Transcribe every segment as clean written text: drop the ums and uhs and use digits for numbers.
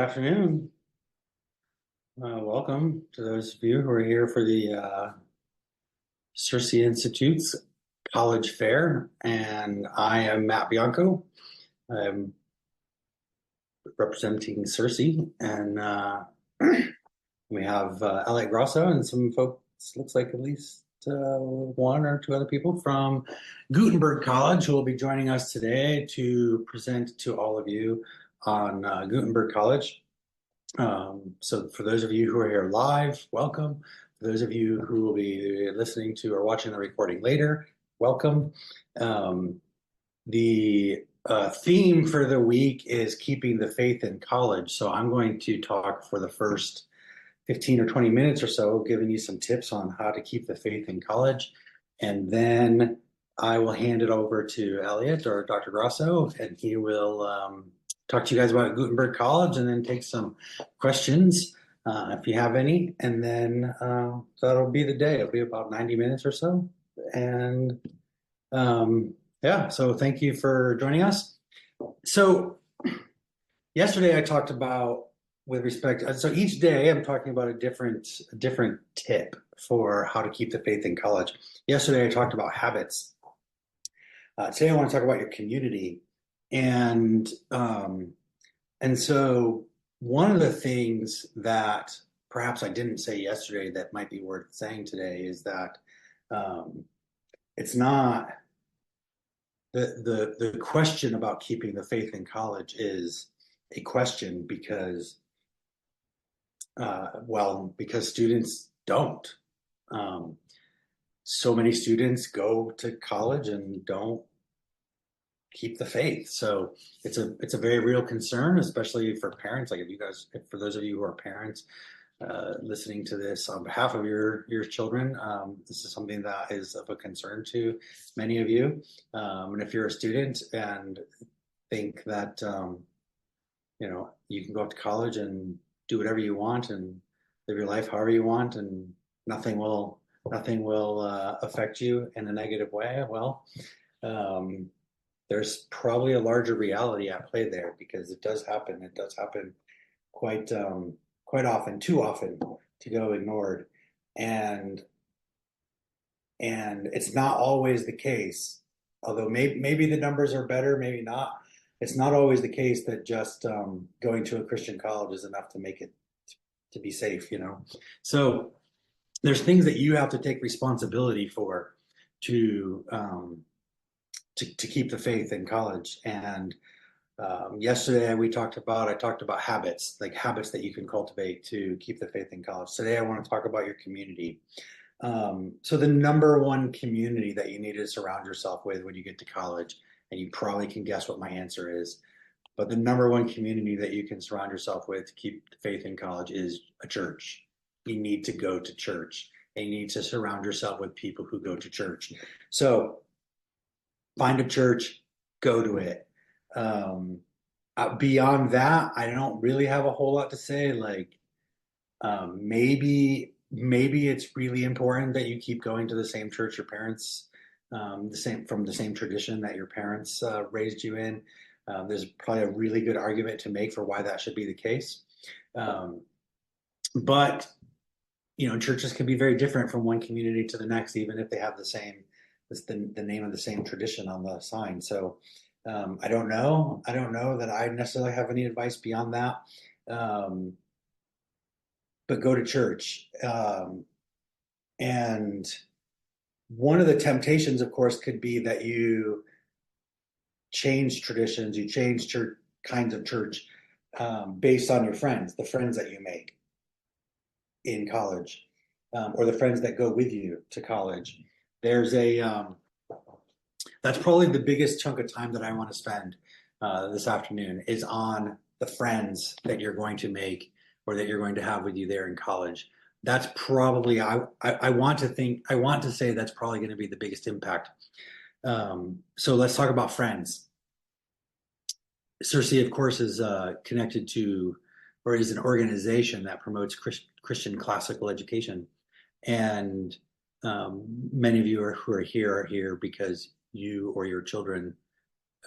Afternoon. Welcome to those of you who are here for the CiRCE Institute's College Fair, and I am Matt Bianco. I'm representing CiRCE, and we have Elliot Grosso and some folks, looks like at least one or two other people from Gutenberg College who will be joining us today to present to all of you on Gutenberg College. So for those of you who are here live, welcome. For those of you who will be listening to or watching the recording later, welcome. The theme for the week is keeping the faith in college. So I'm going to talk for the first 15 or 20 minutes or so, giving you some tips on how to keep the faith in college. And then I will hand it over to Elliot or Dr. Grosso, and he will talk to you guys about Gutenberg College and then take some questions if you have any. And then that'll be the day. It'll be about 90 minutes or so. And yeah, so thank you for joining us. So yesterday I talked about with respect, so each day I'm talking about a different tip for how to keep the faith in college. Yesterday I talked about habits. Today I want to talk about your community. And so one of the things that perhaps I didn't say yesterday that might be worth saying today is that it's not the question about keeping the faith in college is a question because because students don't. So many students go to college and don't keep the faith. So it's a very real concern, especially for parents. Like for those of you who are parents listening to this on behalf of your children, this is something that is of a concern to many of you. And if you're a student and think that you can go up to college and do whatever you want and live your life however you want, and nothing will affect you in a negative way, well, there's probably a larger reality at play there, because it does happen. It does happen quite often, too often to go ignored. And it's not always the case, although maybe the numbers are better, maybe not. It's not always the case that just going to a Christian college is enough to make it to be safe, So there's things that you have to take responsibility for to keep the faith in college. And yesterday I talked about habits, like habits that you can cultivate to keep the faith in college. Today I want to talk about your community. So the number one community that you need to surround yourself with when you get to college, and you probably can guess what my answer is, but the number one community that you can surround yourself with to keep the faith in college is a church. You need to go to church, and you need to surround yourself with people who go to church. So find a church, go to it. Beyond that, I don't really have a whole lot to say. Like maybe it's really important that you keep going to the same church your parents, from the same tradition that your parents raised you in. There's probably a really good argument to make for why that should be the case. But churches can be very different from one community to the next, even if they have the name of the same tradition on the sign. So I don't know that I necessarily have any advice beyond that. But go to church. And one of the temptations, of course, could be that you change traditions, you change church kinds of church based on your friends, the friends that you make in college, or the friends that go with you to college. There's that's probably the biggest chunk of time that I want to spend this afternoon is on the friends that you're going to make or that you're going to have with you there in college. That's probably, I want to say that's probably going to be the biggest impact. So let's talk about friends. CiRCE, of course, is connected to, or is an organization that promotes Christian classical education. And many of you who are here because you or your children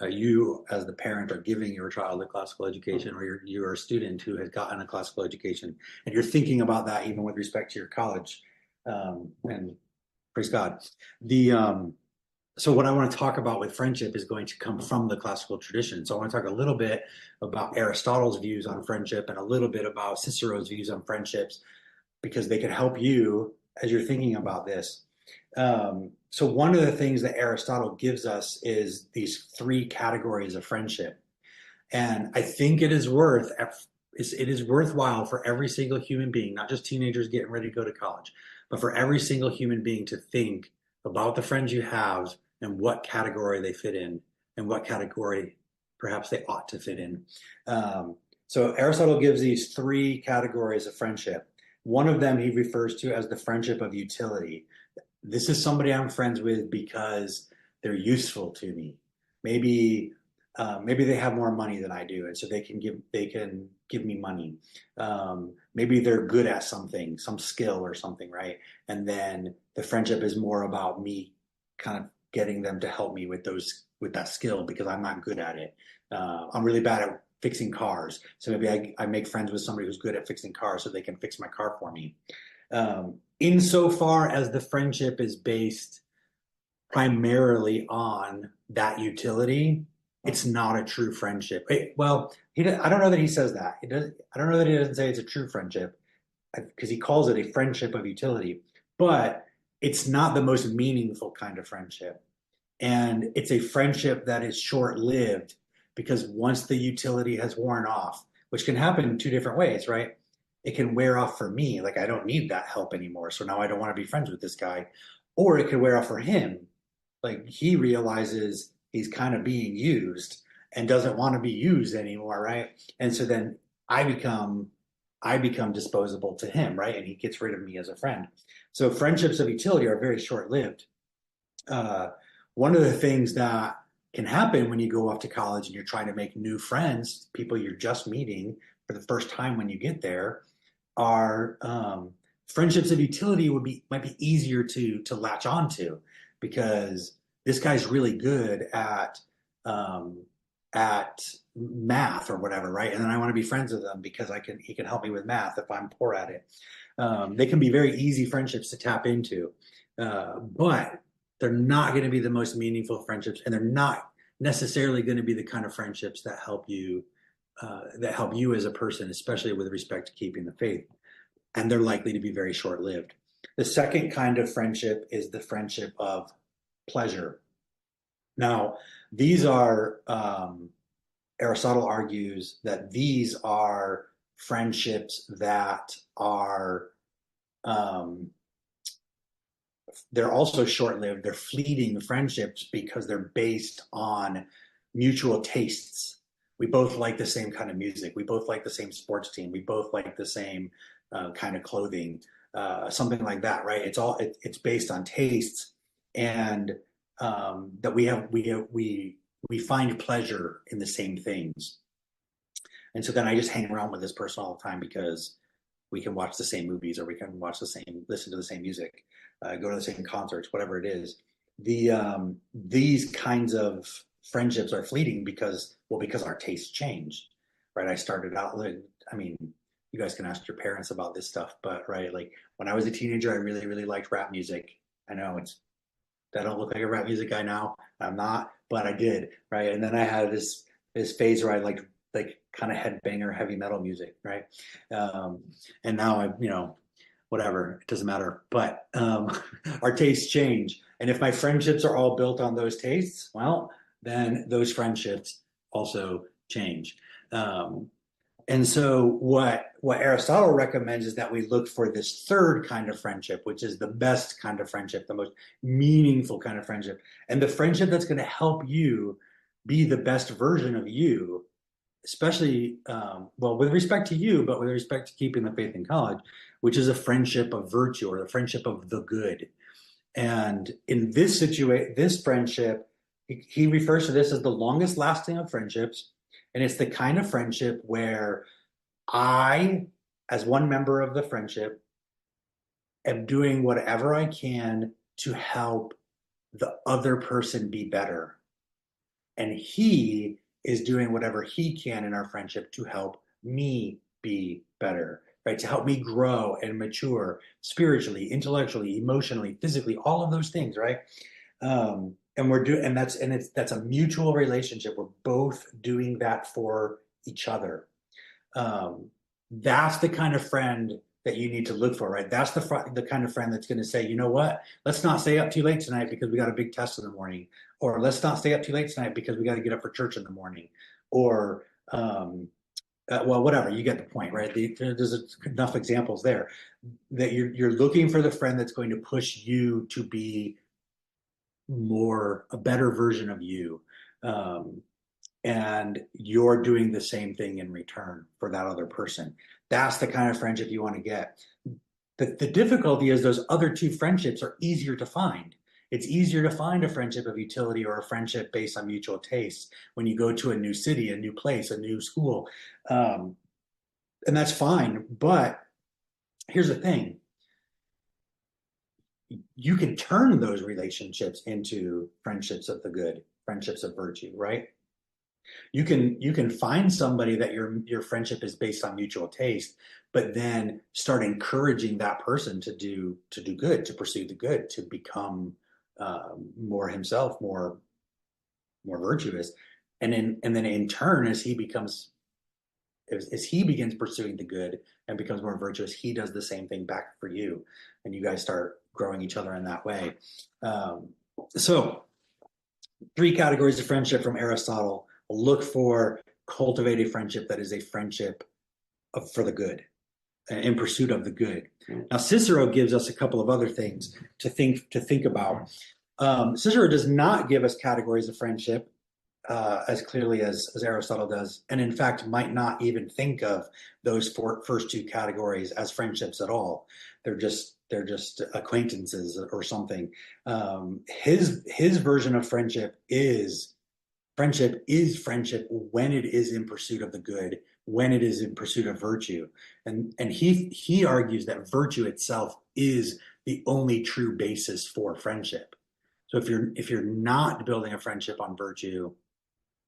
you as the parent are giving your child a classical education, or you're a student who has gotten a classical education, and you're thinking about that even with respect to your college. And praise God. The So what I want to talk about with friendship is going to come from the classical tradition. So I want to talk a little bit about Aristotle's views on friendship and a little bit about Cicero's views on friendships, because they can help you as you're thinking about this. So one of the things that Aristotle gives us is these three categories of friendship. And I think it is worthwhile for every single human being, not just teenagers getting ready to go to college, but for every single human being to think about the friends you have and what category they fit in and what category perhaps they ought to fit in. So Aristotle gives these three categories of friendship. One of them he refers to as the friendship of utility. This is somebody I'm friends with because they're useful to me. Maybe maybe they have more money than I do, and so they can give me money. Maybe they're good at something, some skill or something, right? And then the friendship is more about me kind of getting them to help me with that skill because I'm not good at it. I'm really bad at fixing cars, so maybe I make friends with somebody who's good at fixing cars so they can fix my car for me. Insofar as the friendship is based primarily on that utility, it's not a true friendship. I don't know that he says that. I don't know that he doesn't say it's a true friendship because he calls it a friendship of utility, but it's not the most meaningful kind of friendship. And it's a friendship that is short-lived because once the utility has worn off, which can happen in two different ways, right? It can wear off for me, like I don't need that help anymore, so now I don't want to be friends with this guy. Or it could wear off for him, like he realizes he's kind of being used and doesn't want to be used anymore, right? And so then I become I become disposable to him, right? And he gets rid of me as a friend. So friendships of utility are very short-lived. Uh, One of the things that can happen when you go off to college and you're trying to make new friends, people you're just meeting for the first time when you get there, are friendships of utility might be easier to latch onto because this guy's really good um, at math or whatever, right? And then I want to be friends with him because he can help me with math if I'm poor at it. They can be very easy friendships to tap into, but they're not going to be the most meaningful friendships, and they're not necessarily going to be the kind of friendships that help you as a person, especially with respect to keeping the faith. And they're likely to be very short lived. The second kind of friendship is the friendship of pleasure. Now, these are, Aristotle argues that these are friendships that are, um, they're also short lived. They're fleeting friendships because they're based on mutual tastes. We both like the same kind of music. We both like the same sports team. We both like the same kind of clothing, something like that, right? It's based on tastes, and that we find pleasure in the same things. And so then I just hang around with this person all the time because we can watch the same movies, or we can listen to the same music, go to the same concerts, whatever it is. These kinds of friendships are fleeting because our tastes change, right? I started out, I mean, you guys can ask your parents about this stuff, but right, like when I was a teenager, I really, really liked rap music. I know I don't look like a rap music guy now. I'm not, but I did, right? And then I had this phase where I liked like kind of headbanger heavy metal music, right? Um, and now whatever, it doesn't matter. But our tastes change, and if my friendships are all built on those tastes, well, then those friendships also change. Um, and so what Aristotle recommends is that we look for this third kind of friendship, which is the best kind of friendship, the most meaningful kind of friendship, and the friendship that's going to help you be the best version of you, especially well, with respect to you, but with respect to keeping the faith in college, which is a friendship of virtue or the friendship of the good. And in this friendship, he refers to this as the longest lasting of friendships. And it's the kind of friendship where I, as one member of the friendship, am doing whatever I can to help the other person be better. and he is doing whatever he can in our friendship to help me be better, right? To help me grow and mature spiritually, intellectually, emotionally, physically, all of those things, right? And we're doing, and that's a mutual relationship. We're both doing that for each other. Um, that's the kind of friend that you need to look for, right? That's the kind of friend that's going to say, you know what? Let's not stay up too late tonight because we got a big test in the morning, or let's not stay up too late tonight because we got to get up for church in the morning, or well, whatever. You get the point, right? There's enough examples there that you're looking for the friend that's going to push you to be a better version of you. Um, and you're doing the same thing in return for that other person. That's the kind of friendship you want to get. The difficulty is those other two friendships are easier to find. It's easier to find a friendship of utility or a friendship based on mutual tastes when you go to a new city, a new place, a new school. Um, and that's fine. But here's the thing, you can turn those relationships into friendships of the good, friendships of virtue, right? You can find somebody that your friendship is based on mutual taste, but then start encouraging that person to do good, to pursue the good, to become more himself, more virtuous, and then in turn, as he begins pursuing the good and becomes more virtuous, he does the same thing back for you, and you guys start growing each other in that way. Um, so, three categories of friendship from Aristotle. Look for cultivate a friendship that is a friendship for the good, in pursuit of the good. Now, Cicero gives us a couple of other things to think about. Cicero does not give us categories of friendship as clearly as Aristotle does, and in fact might not even think of those first two categories as friendships at all. They're just acquaintances or something. His version of friendship when it is in pursuit of the good, when it is in pursuit of virtue, and he argues that virtue itself is the only true basis for friendship. So if you're not building a friendship on virtue,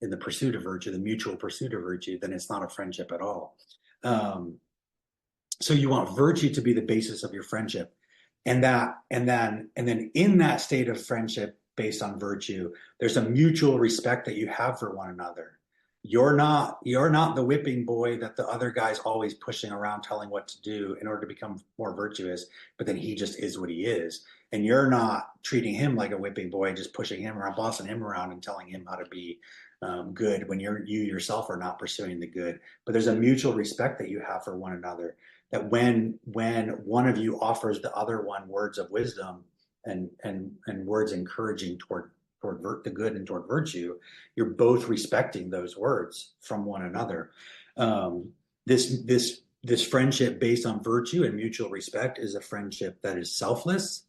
in the pursuit of virtue, the mutual pursuit of virtue, then it's not a friendship at all. Um, so you want virtue to be the basis of your friendship, and then in that state of friendship based on virtue, there's a mutual respect that you have for one another. You're not the whipping boy that the other guy's always pushing around telling what to do in order to become more virtuous, but then he just is what he is. And you're not treating him like a whipping boy, just pushing him around, bossing him around, and telling him how to be good when you yourself are not pursuing the good. But there's a mutual respect that you have for one another. That when one of you offers the other one words of wisdom and words encouraging toward the good and toward virtue, you're both respecting those words from one another. Um, this friendship based on virtue and mutual respect is a friendship that is selfless,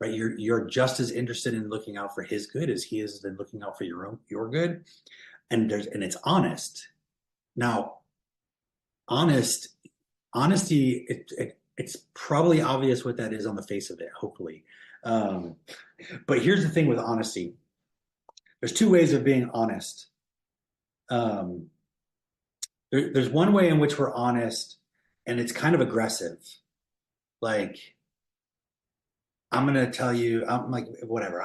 right? You're just as interested in looking out for his good as he is in looking out for your good, and it's honest. Now, honest honesty, it's probably obvious what that is on the face of it, hopefully. Um, but here's the thing with honesty. There's two ways of being honest. Um, there's one way in which we're honest, and it's kind of aggressive. Like, I'm going to tell you, I'm like, whatever.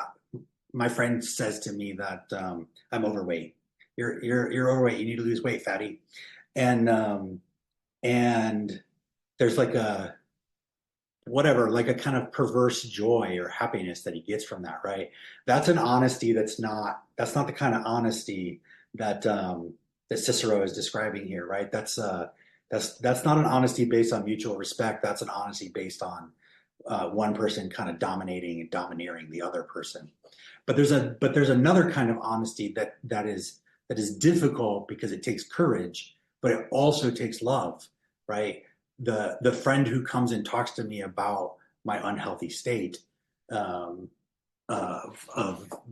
My friend says to me that I'm overweight. You're overweight. You need to lose weight, fatty. And there's like a whatever, like a kind of perverse joy or happiness that he gets from that, right? That's an honesty that's not the kind of honesty that Cicero is describing here, right? That's not an honesty based on mutual respect. That's an honesty based on one person kind of dominating and domineering the other person. But there's another kind of honesty that is difficult because it takes courage, but it also takes love, right? The friend who comes and talks to me about my unhealthy state, um, of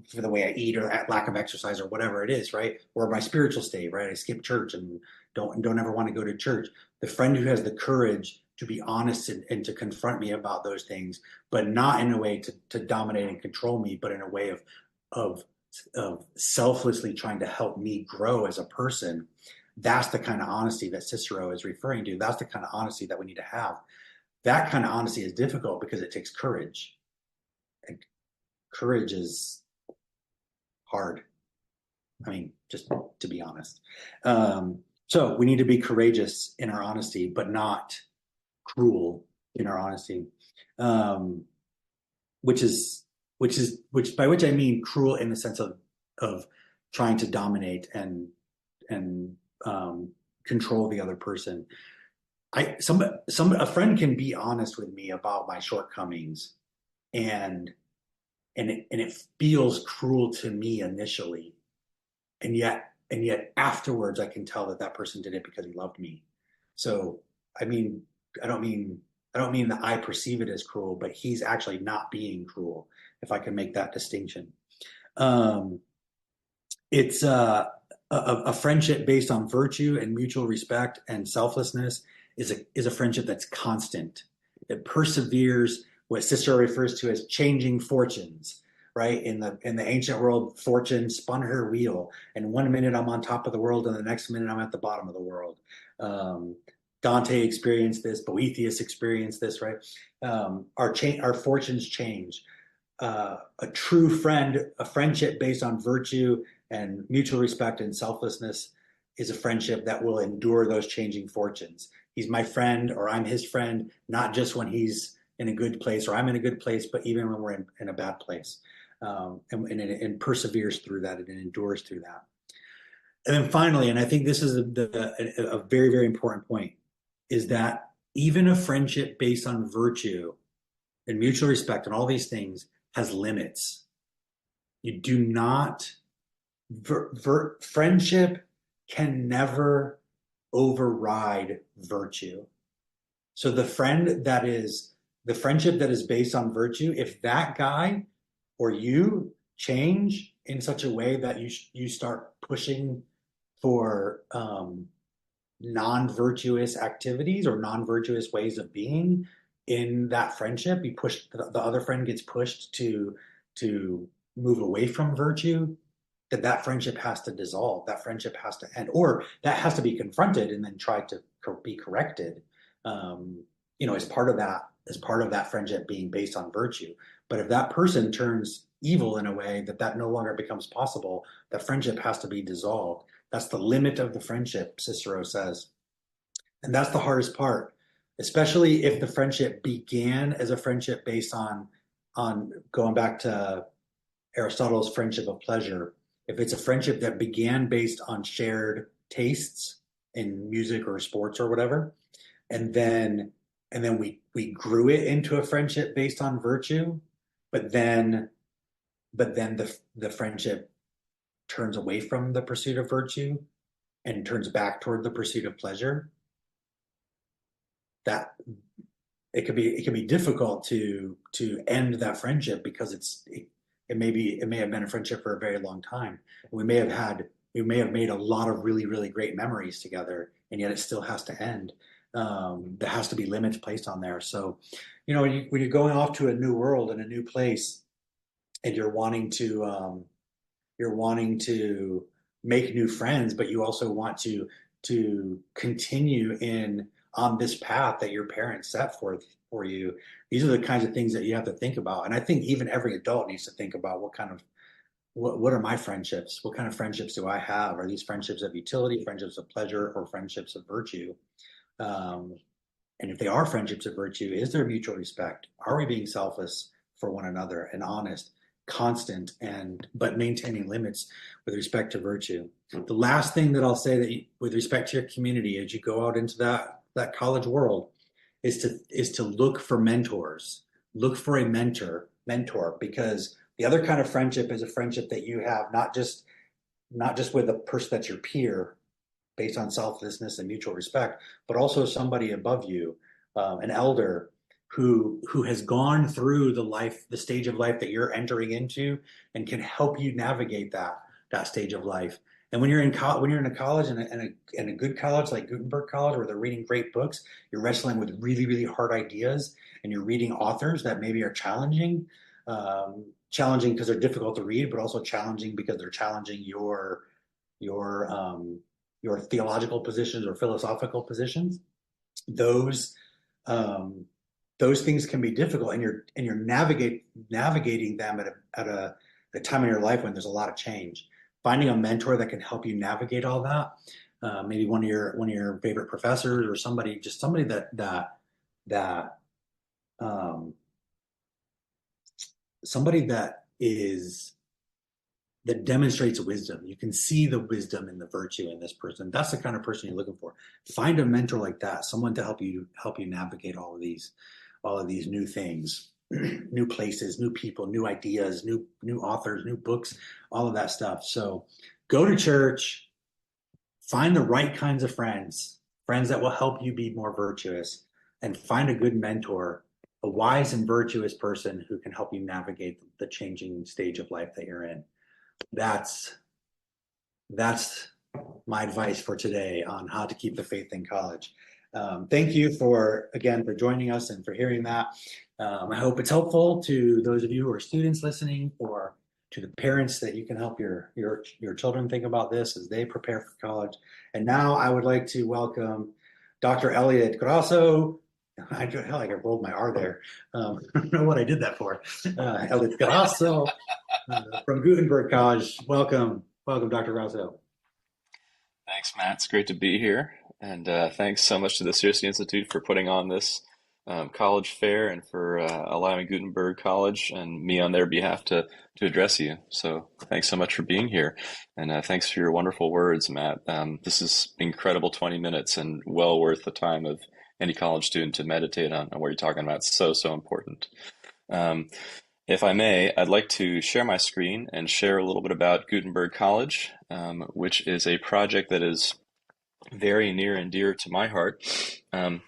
for the way I eat or lack of exercise or whatever it is, right? Or my spiritual state, right? I skip church and don't ever want to go to church. The friend who has the courage to be honest and to confront me about those things, but not in a way to dominate and control me, but in a way of of selflessly trying to help me grow as a person. That's the kind of honesty that Cicero is referring to. That's the kind of honesty that we need to have. That kind of honesty is difficult because it takes courage. And courage is hard. I mean, just to be honest. So we need to be courageous in our honesty, but not cruel in our honesty. Um, which by which I mean cruel in the sense of trying to dominate and control the other person. A friend can be honest with me about my shortcomings, and it feels cruel to me initially, and yet afterwards I can tell that that person did it because he loved me. So I mean, I don't mean I don't mean that I perceive it as cruel, but he's actually not being cruel, if I can make that distinction. Um, it's a friendship based on virtue and mutual respect and selflessness is a friendship that's constant. It perseveres, what Cicero refers to as changing fortunes. Right, in the ancient world, fortune spun her wheel, and one minute I'm on top of the world, and the next minute I'm at the bottom of the world. Um, Dante experienced this. Boethius experienced this. Right, our fortunes change. A true friend, a friendship based on virtue and mutual respect and selflessness, is a friendship that will endure those changing fortunes. He's my friend, or I'm his friend, not just when he's in a good place or I'm in a good place, but even when we're in a bad place. And perseveres through that and endures through that. And then finally, and I think this is a very, very important point, is that even a friendship based on virtue and mutual respect and all these things has limits. You do not, friendship can never override virtue. So the friendship that is based on virtue, if that guy or you change in such a way that you start pushing for non-virtuous activities or non-virtuous ways of being in that friendship, you push the other friend gets pushed to move away from virtue, that friendship has to dissolve, that friendship has to end, or that has to be confronted and then tried to be corrected. As part of that friendship being based on virtue. But if that person turns evil in a way that no longer becomes possible, that friendship has to be dissolved. That's the limit of the friendship, Cicero says. And that's the hardest part, especially if the friendship began as a friendship based on going back to Aristotle's friendship of pleasure. If it's a friendship that began based on shared tastes in music or sports or whatever, and then we grew it into a friendship based on virtue, but then the friendship turns away from the pursuit of virtue and turns back toward the pursuit of pleasure. That it can be difficult to end that friendship because it may have been a friendship for a very long time. We may have made a lot of really, really great memories together, and yet it still has to end. There has to be limits placed on there. So, when you're going off to a new world and a new place, and you're wanting to make new friends, but you also want to continue on this path that your parents set for you. These are the kinds of things that you have to think about. And I think even every adult needs to think about what are my friendships? What kind of friendships do I have? Are these friendships of utility, friendships of pleasure, or friendships of virtue? And if they are friendships of virtue, is there mutual respect? Are we being selfless for one another and honest, constant, but maintaining limits with respect to virtue? The last thing that I'll say with respect to your community as you go out into that college world is to look for mentors, look for a mentor, because the other kind of friendship is a friendship that you have not just with a person that's your peer based on selflessness and mutual respect, but also somebody above you, an elder who has gone through the stage of life that you're entering into, and can help you navigate that stage of life. And when you're in a college and a good college like Gutenberg College, where they're reading great books, you're wrestling with really, really hard ideas, and you're reading authors that maybe are challenging. challenging because they're difficult to read, but also challenging because they're challenging your your theological positions or philosophical positions. Those um, those things can be difficult, and you're navigating them at a time in your life when there's a lot of change. Finding a mentor that can help you navigate all that, maybe one of your favorite professors or somebody, just somebody that um, somebody that demonstrates wisdom. You can see the wisdom and the virtue in this person. That's the kind of person you're looking for. Find a mentor like that, someone to help you navigate all of these new things, new places, new people, new ideas, new authors, new books, all of that stuff. So go to church, find the right kinds of friends, friends that will help you be more virtuous, and find a good mentor, a wise and virtuous person who can help you navigate the changing stage of life that you're in. That's that's my advice for today on how to keep the faith in college. Thank you for again for joining us and for hearing that. I hope it's helpful to those of you who are students listening, or to the parents, that you can help your children think about this as they prepare for college. And now I would like to welcome Dr. Elliot Grasso. I feel like I rolled my R there. I don't know what I did that for. Elliot Grasso from Gutenberg College. Welcome, Dr. Grasso. Thanks, Matt. It's great to be here. And thanks so much to the CiRCE Institute for putting on this college fair and for allowing Gutenberg College and me on their behalf to address you. So thanks so much for being here. And thanks for your wonderful words, Matt. This is incredible 20 minutes and well worth the time of any college student to meditate on what you're talking about. It's so, so important. Um, if I may, I'd like to share my screen and share a little bit about Gutenberg College, which is a project that is very near and dear to my heart. Um,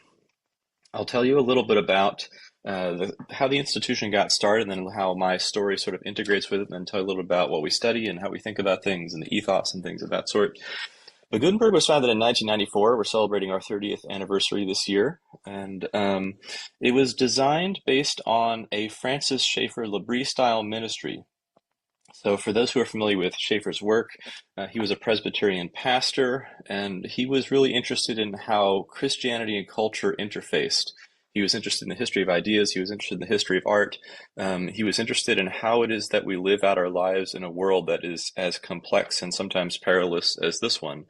I'll tell you a little bit about how the institution got started, and then how my story sort of integrates with it, and then tell you a little bit about what we study and how we think about things and the ethos and things of that sort. But Gutenberg was founded in 1994. We're celebrating our 30th anniversary this year. And it was designed based on a Francis Schaeffer L'Abri style ministry. So for those who are familiar with Schaeffer's work, he was a Presbyterian pastor, and he was really interested in how Christianity and culture interfaced. He was interested in the history of ideas. He was interested in the history of art. He was interested in how it is that we live out our lives in a world that is as complex and sometimes perilous as this one.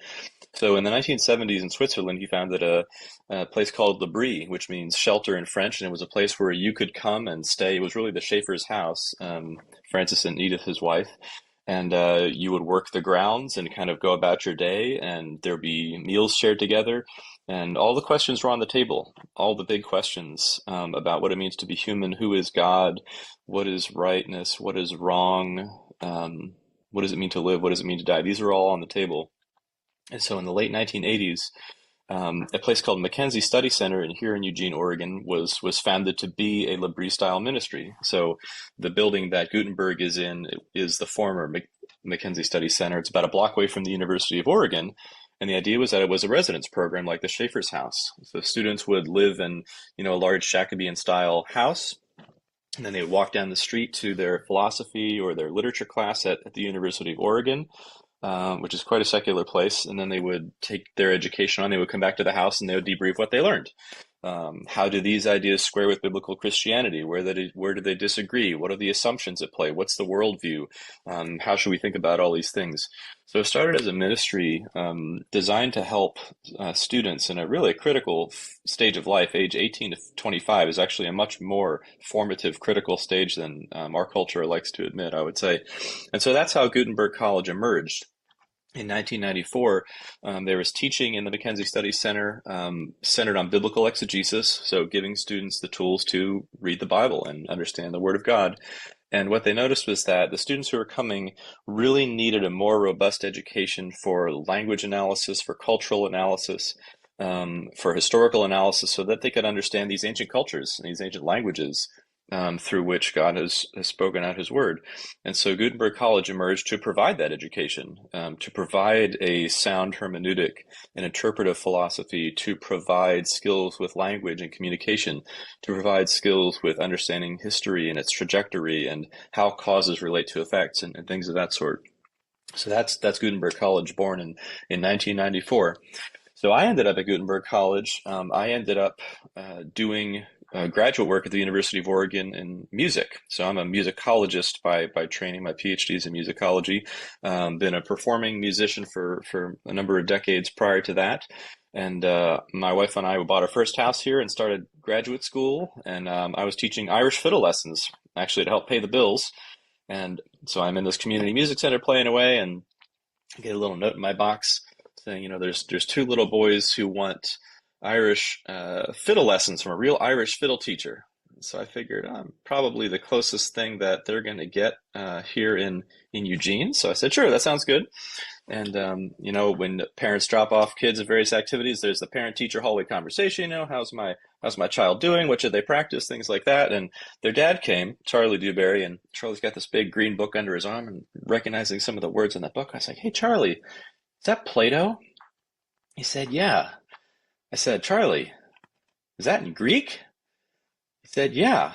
So in the 1970s in Switzerland, he founded a place called L'Abri, which means shelter in French, and it was a place where you could come and stay. It was really the Schaeffer's house, Francis and Edith, his wife. And you would work the grounds and kind of go about your day, and there'd be meals shared together. And all the questions were on the table, all the big questions about what it means to be human, who is God, what is rightness, what is wrong, what does it mean to live, what does it mean to die? These are all on the table. And so in the late 1980s, a place called Mackenzie Study Center here in Eugene, Oregon, was founded to be a L'Abri style ministry. So the building that Gutenberg is in is the former Mackenzie Study Center. It's about a block away from the University of Oregon. And the idea was that it was a residence program like the Schaeffer's house. So students would live in, a large Jacobean style house, and then they would walk down the street to their philosophy or their literature class at the University of Oregon, which is quite a secular place. And then they would take their education on. They would come back to the house and they would debrief what they learned. How do these ideas square with biblical Christianity? Where do they disagree? What are the assumptions at play? What's the worldview? How should we think about all these things? So it started as a ministry designed to help students in a really critical stage of life. Age 18 to 25 is actually a much more formative, critical stage than our culture likes to admit, I would say. And so that's how Gutenberg College emerged. In 1994, there was teaching in the Mackenzie Study Center centered on biblical exegesis, so giving students the tools to read the Bible and understand the Word of God. And what they noticed was that the students who were coming really needed a more robust education for language analysis, for cultural analysis, for historical analysis, so that they could understand these ancient cultures, these ancient languages, through which God has spoken out his word. And so Gutenberg College emerged to provide that education, to provide a sound hermeneutic, an interpretive philosophy, to provide skills with language and communication, to provide skills with understanding history and its trajectory and how causes relate to effects and things of that sort. So that's Gutenberg College, born in 1994. So I ended up at Gutenberg College. I ended up doing graduate work at the University of Oregon in music. So I'm a musicologist by training. My PhD is in musicology. Been a performing musician for a number of decades prior to that. And my wife and I bought our first house here and started graduate school. And I was teaching Irish fiddle lessons, actually, to help pay the bills. And so I'm in this community music center playing away, and I get a little note in my box saying, there's two little boys who want Irish fiddle lessons from a real Irish fiddle teacher. So I figured I'm probably the closest thing that they're going to get here in Eugene. So I said, sure, that sounds good. And when parents drop off kids at various activities, there's the parent-teacher hallway conversation. How's my child doing? What should they practice? Things like that. And their dad came, Charlie Dewberry, and Charlie's got this big green book under his arm. And recognizing some of the words in that book, I was like, "Hey, Charlie, is that Plato?" He said, "Yeah." I said, "Charlie, is that in Greek?" He said, "Yeah."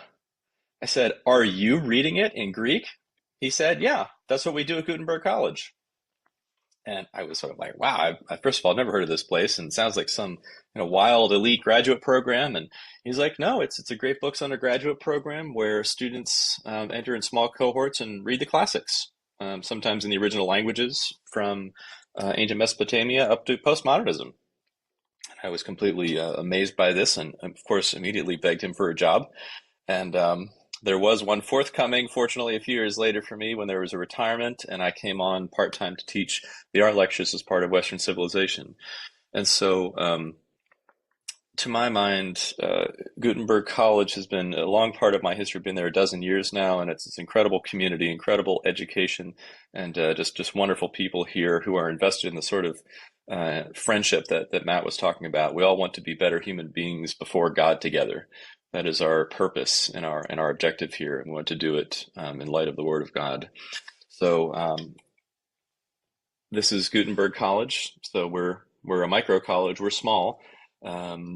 I said, "Are you reading it in Greek?" He said, "Yeah, that's what we do at Gutenberg College." And I was sort of like, wow, I first of all, never heard of this place, and it sounds like some wild elite graduate program. And he's like, no, it's a great books undergraduate program where students enter in small cohorts and read the classics, sometimes in the original languages from ancient Mesopotamia up to postmodernism. I was completely amazed by this, and of course, immediately begged him for a job. And there was one forthcoming, fortunately, a few years later for me when there was a retirement, and I came on part-time to teach the art lectures as part of Western civilization. And so, to my mind, Gutenberg College has been a long part of my history. Been there a dozen years now, and it's this incredible community, incredible education, and just wonderful people here who are invested in the sort of friendship that Matt was talking about. We all want to be better human beings before God together. That is our purpose and our objective here, and we want to do it in light of the Word of God. So this is Gutenberg College. So we're a micro college. We're small.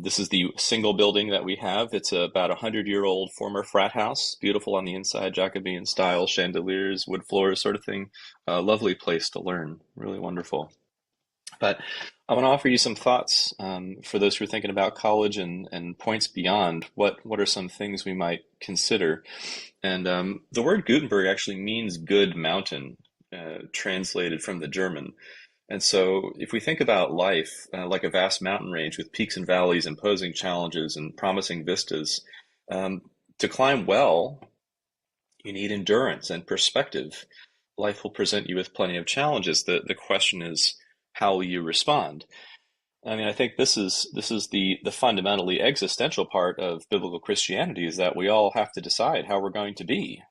This is the single building that we have. It's about 100-year-old former frat house, beautiful on the inside, Jacobean style, chandeliers, wood floors, sort of thing. Lovely place to learn. Really wonderful. But I want to offer you some thoughts for those who are thinking about college and points beyond. What are some things we might consider? And the word Gutenberg actually means good mountain, translated from the German. And so if we think about life like a vast mountain range with peaks and valleys, imposing challenges and promising vistas, to climb well, you need endurance and perspective. Life will present you with plenty of challenges. The question is, how will you respond? I mean, I think this is the fundamentally existential part of biblical Christianity, is that we all have to decide how we're going to be.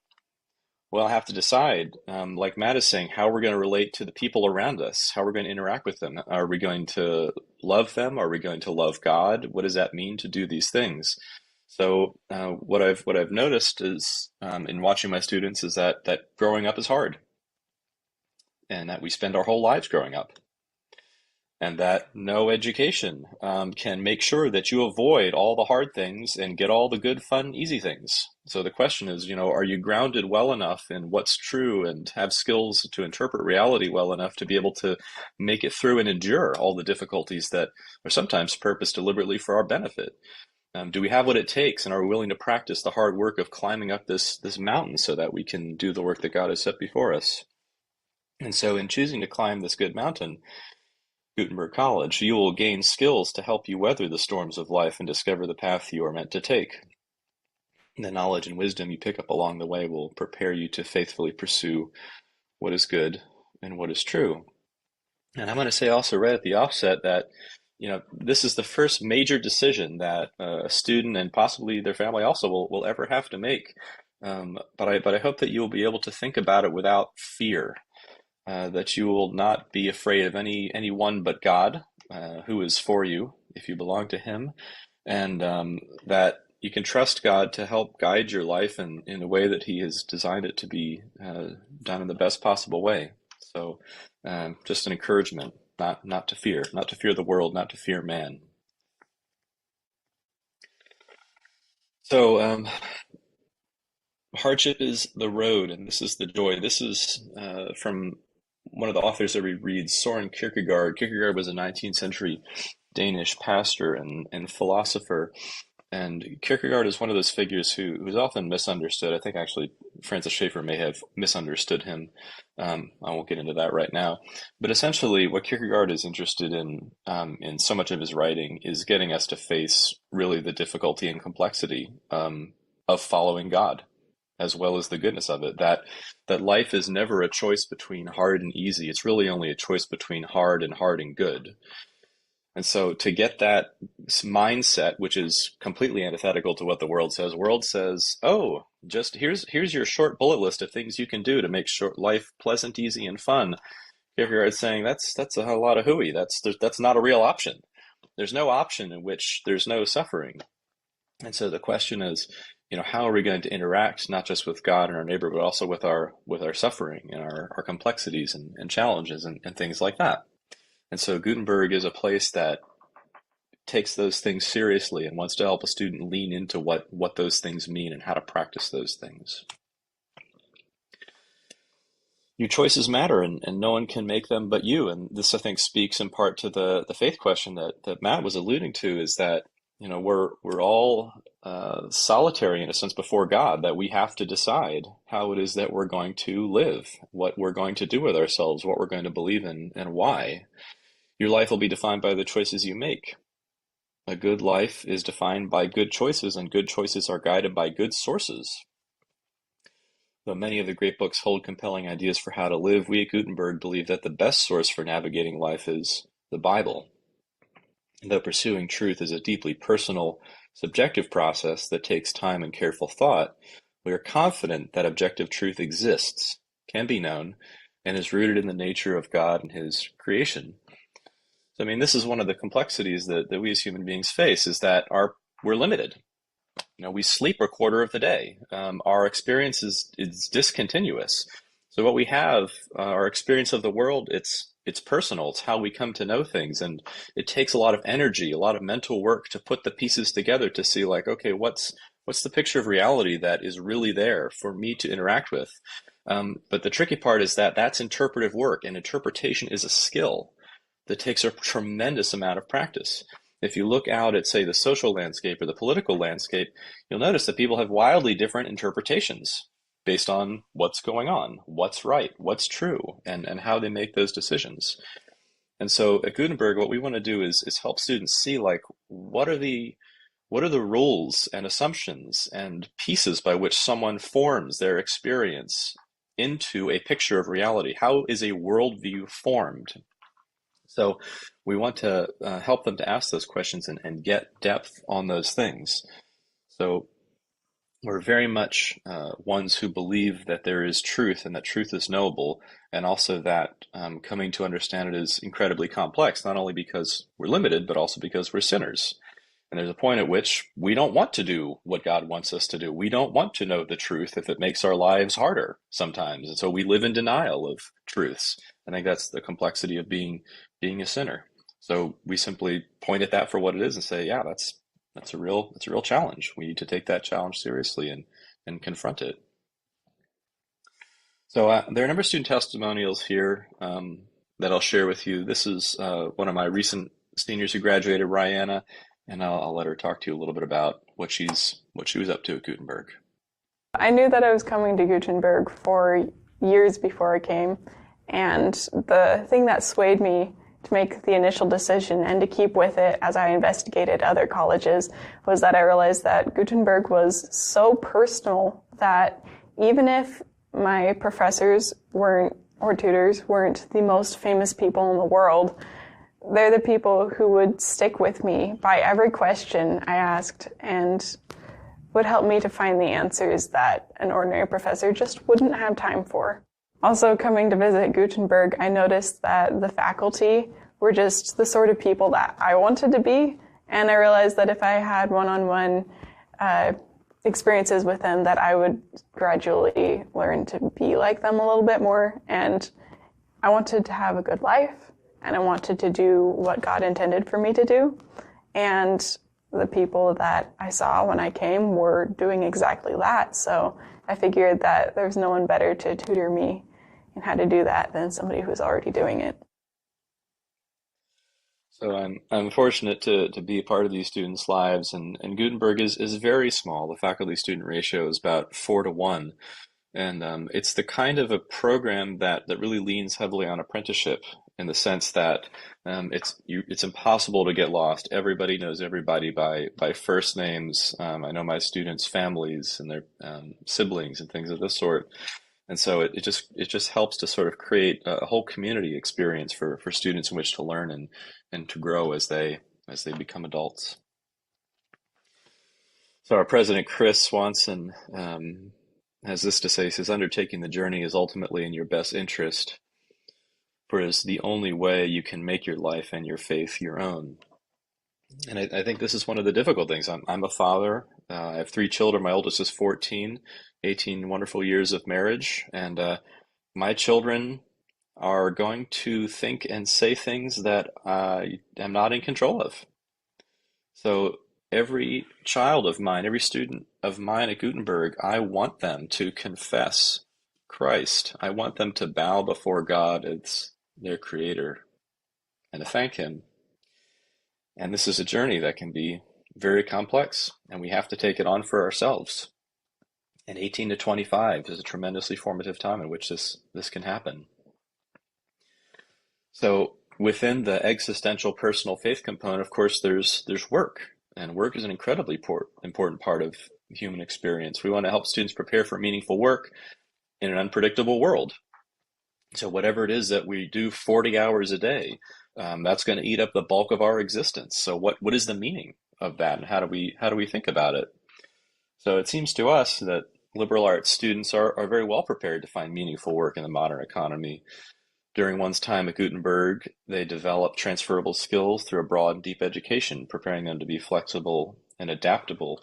We'll have to decide, like Matt is saying, how we're going to relate to the people around us, how we're going to interact with them. Are we going to love them? Are we going to love God? What does that mean to do these things? So what I've noticed is in watching my students is that growing up is hard, and that we spend our whole lives growing up. And that no education can make sure that you avoid all the hard things and get all the good, fun, easy things. So the question is, are you grounded well enough in what's true and have skills to interpret reality well enough to be able to make it through and endure all the difficulties that are sometimes purposed deliberately for our benefit? Do we have what it takes, and are we willing to practice the hard work of climbing up this mountain so that we can do the work that God has set before us? And so in choosing to climb this good mountain, Gutenberg College, you will gain skills to help you weather the storms of life and discover the path you are meant to take. The knowledge and wisdom you pick up along the way will prepare you to faithfully pursue what is good and what is true. And I'm going to say also right at the offset that, this is the first major decision that a student and possibly their family also will ever have to make. But I hope that you'll be able to think about it without fear. That you will not be afraid of anyone but God, who is for you if you belong to Him, and that you can trust God to help guide your life in a way that He has designed it to be done in the best possible way. So just an encouragement, not to fear, not to fear the world, not to fear man. So hardship is the road, and this is the joy. This is from one of the authors that we read, Soren Kierkegaard. Kierkegaard was a 19th century Danish pastor and philosopher. And Kierkegaard is one of those figures who's often misunderstood. I think actually Francis Schaeffer may have misunderstood him. I won't get into that right now. But essentially, what Kierkegaard is interested in so much of his writing is getting us to face really the difficulty and complexity of following God, as well as the goodness of it. That life is never a choice between hard and easy. It's really only a choice between hard and good. And so to get that mindset, which is completely antithetical to what the world says, oh, just here's your short bullet list of things you can do to make short life pleasant, easy, and fun. Kierkegaard's saying that's a lot of hooey. That's not a real option. There's no option in which there's no suffering. And so the question is, how are we going to interact not just with God and our neighbor, but also with our suffering and our complexities and challenges and things like that. And so Gutenberg is a place that takes those things seriously and wants to help a student lean into what those things mean and how to practice those things. Your choices matter, and no one can make them but you. And this, I think, speaks in part to the faith question that Matt was alluding to, is that we're all solitary in a sense before God, that we have to decide how it is that we're going to live, what we're going to do with ourselves, what we're going to believe in, and why. Your life will be defined by the choices you make. A good life is defined by good choices, and good choices are guided by good sources. Though many of the great books hold compelling ideas for how to live, we at Gutenberg believe that the best source for navigating life is the Bible. Though pursuing truth is a deeply personal, subjective process that takes time and careful thought, we are confident that objective truth exists, can be known, and is rooted in the nature of God and His creation. So, this is one of the complexities that we as human beings face, is that we're limited. We sleep a quarter of the day. Our experience is discontinuous. So what we have, our experience of the world, it's personal. It's how we come to know things. And it takes a lot of energy, a lot of mental work to put the pieces together to see, like, okay, what's the picture of reality that is really there for me to interact with? But the tricky part is that that's interpretive work, and interpretation is a skill that takes a tremendous amount of practice. If you look out at, say, the social landscape or the political landscape, you'll notice that people have wildly different interpretations based on what's going on, what's right, what's true, and how they make those decisions. And so at Gutenberg, what we want to do is help students see, like, what are the rules and assumptions and pieces by which someone forms their experience into a picture of reality? How is a worldview formed? So we want to help them to ask those questions and get depth on those things. So we're very much ones who believe that there is truth and that truth is knowable, and also that coming to understand it is incredibly complex, not only because we're limited, but also because we're sinners. And there's a point at which we don't want to do what God wants us to do. We don't want to know the truth if it makes our lives harder sometimes. And so we live in denial of truths. I think that's the complexity of being a sinner. So we simply point at that for what it is and say, yeah, that's a real challenge. We need to take that challenge seriously and confront it. So there are a number of student testimonials here that I'll share with you. This is one of my recent seniors who graduated, Rihanna, and I'll let her talk to you a little bit about what she was up to at Gutenberg. I knew that I was coming to Gutenberg for years before I came, and the thing that swayed me to make the initial decision and to keep with it as I investigated other colleges was that I realized that Gutenberg was so personal that even if my professors or tutors weren't the most famous people in the world, they're the people who would stick with me by every question I asked and would help me to find the answers that an ordinary professor just wouldn't have time for. Also, coming to visit Gutenberg, I noticed that the faculty were just the sort of people that I wanted to be, and I realized that if I had one-on-one experiences with them that I would gradually learn to be like them a little bit more. And I wanted to have a good life, and I wanted to do what God intended for me to do. And the people that I saw when I came were doing exactly that. So I figured that there's no one better to tutor me in how to do that than somebody who's already doing it. So I'm fortunate to be a part of these students' lives, and Gutenberg is very small. The faculty-student ratio is about 4 to 1. And it's the kind of a program that really leans heavily on apprenticeship, in the sense that it's impossible to get lost. Everybody knows everybody by first names. I know my students' families and their siblings and things of this sort. And so it just helps to sort of create a whole community experience for students in which to learn and to grow as they become adults. So our president, Chris Swanson, has this to say. He says, undertaking the journey is ultimately in your best interest, for it is the only way you can make your life and your faith your own. And I think this is one of the difficult things. I'm a father. I have 3 children. My oldest is 14, 18 wonderful years of marriage. And my children are going to think and say things that I am not in control of. So every child of mine, every student of mine at Gutenberg, I want them to confess Christ. I want them to bow before God as their creator and to thank him. And this is a journey that can be very complex, and we have to take it on for ourselves. And 18 to 25 is a tremendously formative time in which this can happen. So within the existential personal faith component, of course, there's work. And work is an incredibly important part of the human experience. We want to help students prepare for meaningful work in an unpredictable world. So whatever it is that we do 40 hours a day, that's going to eat up the bulk of our existence. So what is the meaning of that, and how do we think about it? So it seems to us that liberal arts students are very well prepared to find meaningful work in the modern economy. During one's time at Gutenberg, they develop transferable skills through a broad and deep education, preparing them to be flexible and adaptable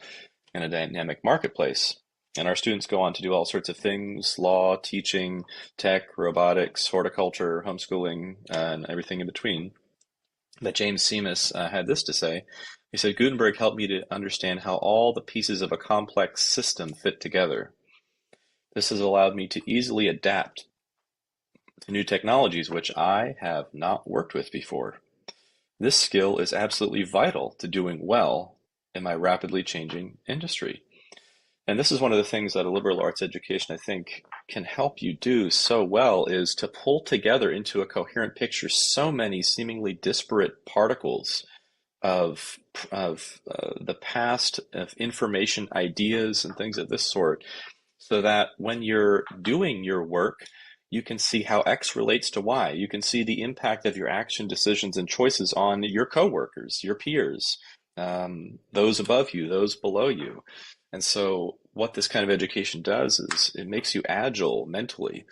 in a dynamic marketplace. And our students go on to do all sorts of things: law, teaching, tech, robotics, horticulture, homeschooling, and everything in between. But James Seamus had this to say. He said, Gutenberg helped me to understand how all the pieces of a complex system fit together. This has allowed me to easily adapt to new technologies which I have not worked with before. This skill is absolutely vital to doing well in my rapidly changing industry. And this is one of the things that a liberal arts education, I think, can help you do so well, is to pull together into a coherent picture so many seemingly disparate particles of the past, of information, ideas, and things of this sort, so that when you're doing your work, you can see how X relates to Y. You can see the impact of your action, decisions, and choices on your coworkers, your peers, those above you, those below you. And so what this kind of education does is it makes you agile mentally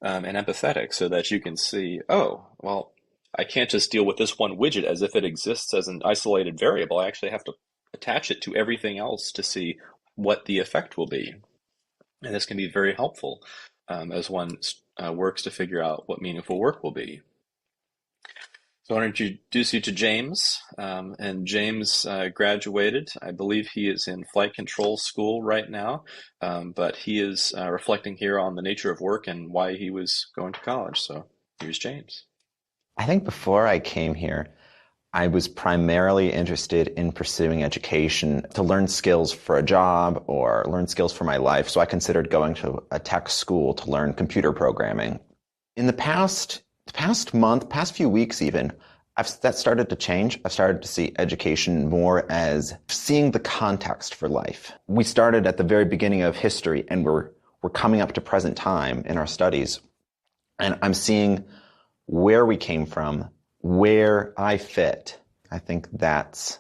and empathetic, so that you can see, oh, well, I can't just deal with this one widget as if it exists as an isolated variable. I actually have to attach it to everything else to see what the effect will be. And this can be very helpful as one works to figure out what meaningful work will be. So I want to introduce you to James. And James graduated. I believe he is in flight control school right now, but he is reflecting here on the nature of work and why he was going to college. So here's James. I think before I came here, I was primarily interested in pursuing education to learn skills for a job or learn skills for my life. So I considered going to a tech school to learn computer programming. In the past month, past few weeks even, that started to change. I've started to see education more as seeing the context for life. We started at the very beginning of history, and we're coming up to present time in our studies. And I'm seeing where we came from, where I fit. I think that's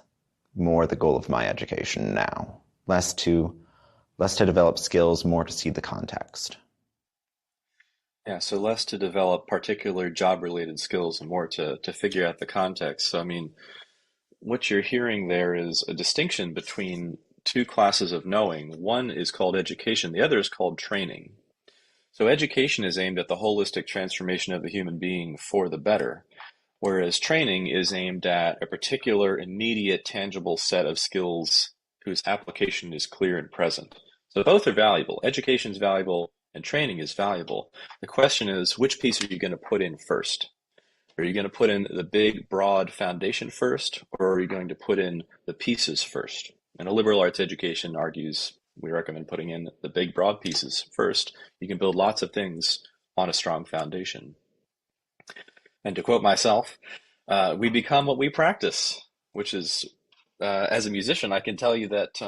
more the goal of my education now. Less to develop skills, more to see the context. Yeah, so less to develop particular job-related skills and more to figure out the context. So, I mean, what you're hearing there is a distinction between two classes of knowing. One is called education, the other is called training. So education is aimed at the holistic transformation of the human being for the better, whereas training is aimed at a particular immediate tangible set of skills whose application is clear and present. So both are valuable. Education is valuable and training is valuable. The question is, which piece are you going to put in first? Are you going to put in the big, broad foundation first, or are you going to put in the pieces first? And a liberal arts education argues we recommend putting in the big, broad pieces first. You can build lots of things on a strong foundation. And to quote myself, we become what we practice, which is, as a musician, I can tell you that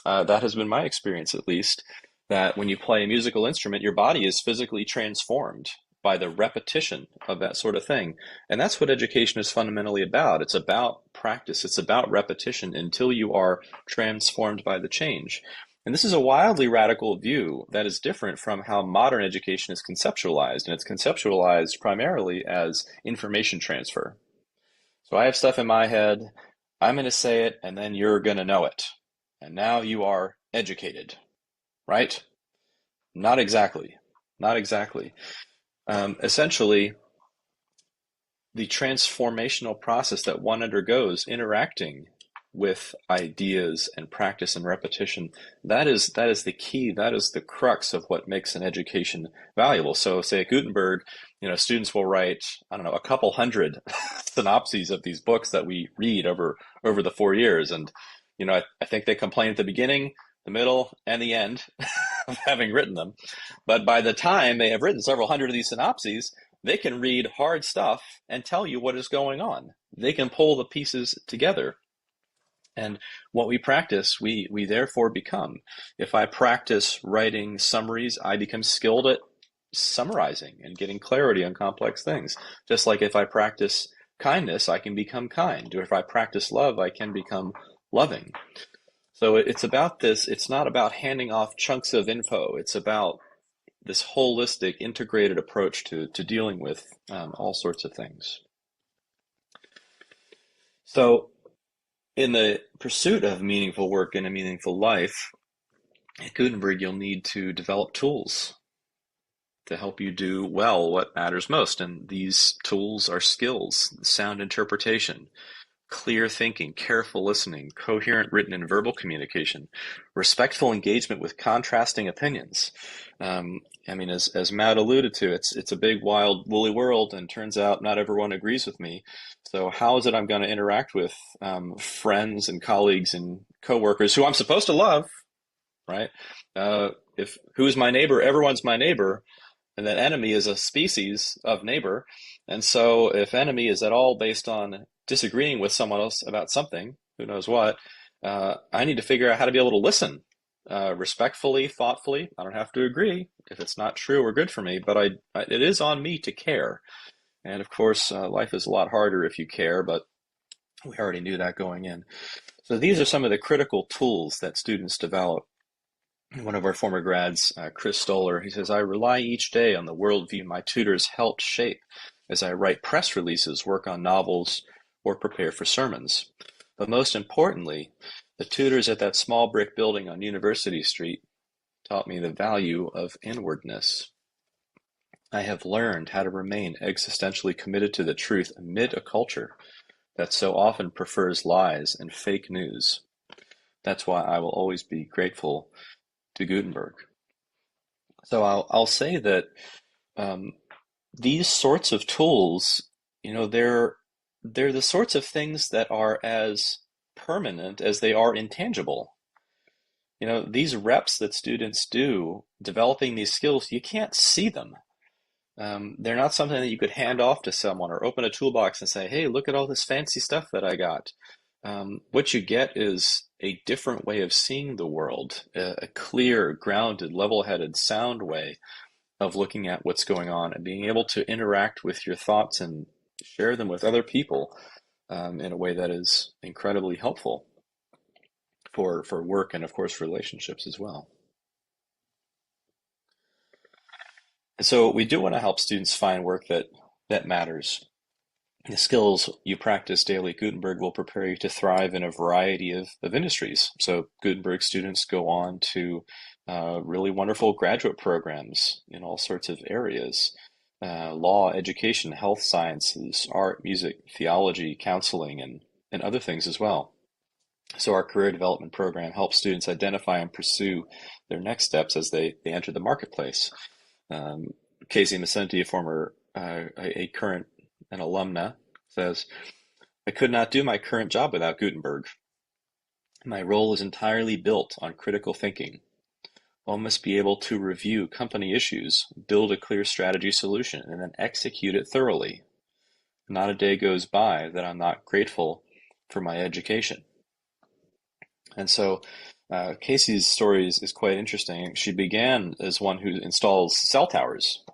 that has been my experience, at least, that when you play a musical instrument, your body is physically transformed by the repetition of that sort of thing. And that's what education is fundamentally about. It's about practice. It's about repetition until you are transformed by the change. And this is a wildly radical view that is different from how modern education is conceptualized. And it's conceptualized primarily as information transfer. So I have stuff in my head, I'm going to say it, and then you're going to know it. And now you are educated, right? Not exactly. Not exactly. Essentially, the transformational process that one undergoes interacting with ideas and practice and repetition, that is the key, that is the crux of what makes an education valuable. So say at Gutenberg, students will write, I don't know, a couple hundred synopses of these books that we read over the 4 years. And, I think they complain at the beginning, the middle, and the end of having written them. But by the time they have written several hundred of these synopses, they can read hard stuff and tell you what is going on. They can pull the pieces together. And what we practice, we therefore become. If I practice writing summaries, I become skilled at summarizing and getting clarity on complex things. Just like if I practice kindness, I can become kind. Or if I practice love, I can become loving. So it's about this. It's not about handing off chunks of info. It's about this holistic, integrated approach to dealing with all sorts of things. So in the pursuit of meaningful work and a meaningful life, at Gutenberg, you'll need to develop tools to help you do well what matters most. And these tools are skills, sound interpretation, clear thinking, careful listening, coherent written and verbal communication, respectful engagement with contrasting opinions. As Matt alluded to, it's a big, wild, woolly world, and turns out not everyone agrees with me. So how is it I'm going to interact with friends and colleagues and coworkers who I'm supposed to love, right? If who's my neighbor? Everyone's my neighbor. And that enemy is a species of neighbor. And so if enemy is at all based on disagreeing with someone else about something, who knows what, I need to figure out how to be able to listen respectfully, thoughtfully. I don't have to agree if it's not true or good for me, but it is on me to care. And of course, life is a lot harder if you care, but we already knew that going in. So these are some of the critical tools that students develop. One of our former grads, Chris Stoller, he says, I rely each day on the worldview my tutors helped shape as I write press releases, work on novels, or prepare for sermons. But most importantly, the tutors at that small brick building on University Street taught me the value of inwardness. I have learned how to remain existentially committed to the truth amid a culture that so often prefers lies and fake news. That's why I will always be grateful to Gutenberg. So I'll say that these sorts of tools, they're the sorts of things that are as permanent as they are intangible. These reps that students do, developing these skills, you can't see them. They're not something that you could hand off to someone or open a toolbox and say, hey, look at all this fancy stuff that I got. What you get is a different way of seeing the world, a clear, grounded, level-headed, sound way of looking at what's going on and being able to interact with your thoughts and share them with other people in a way that is incredibly helpful for work and, of course, relationships as well. And so we do want to help students find work that matters. The skills you practice daily at Gutenberg will prepare you to thrive in a variety of industries. So Gutenberg students go on to really wonderful graduate programs in all sorts of areas. Law, education, health sciences, art, music, theology, counseling, and other things as well. So our career development program helps students identify and pursue their next steps as they enter the marketplace. Casey Macenti, a current an alumna, says, "I could not do my current job without Gutenberg. My role is entirely built on critical thinking. One must be able to review company issues, build a clear strategy solution, and then execute it thoroughly. Not a day goes by that I'm not grateful for my education." And so Casey's story is quite interesting. She began as one who installs cell towers,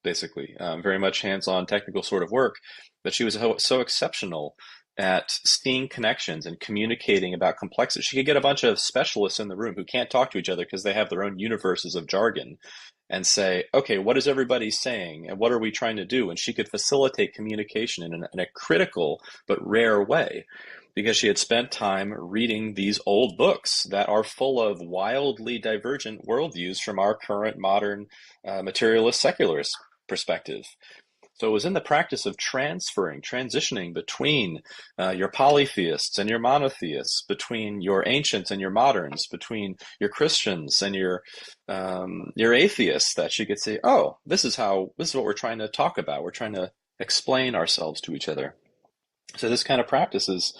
basically, very much hands-on technical sort of work, but she was so exceptional at seeing connections and communicating about complexity. She could get a bunch of specialists in the room who can't talk to each other because they have their own universes of jargon and say, okay, what is everybody saying and what are we trying to do? And she could facilitate communication in a critical but rare way because she had spent time reading these old books that are full of wildly divergent worldviews from our current modern materialist secularist perspective. So it was in the practice of transitioning between your polytheists and your monotheists, between your ancients and your moderns, between your Christians and your atheists, that she could say, "Oh, this is what we're trying to talk about. We're trying to explain ourselves to each other." So this kind of practice is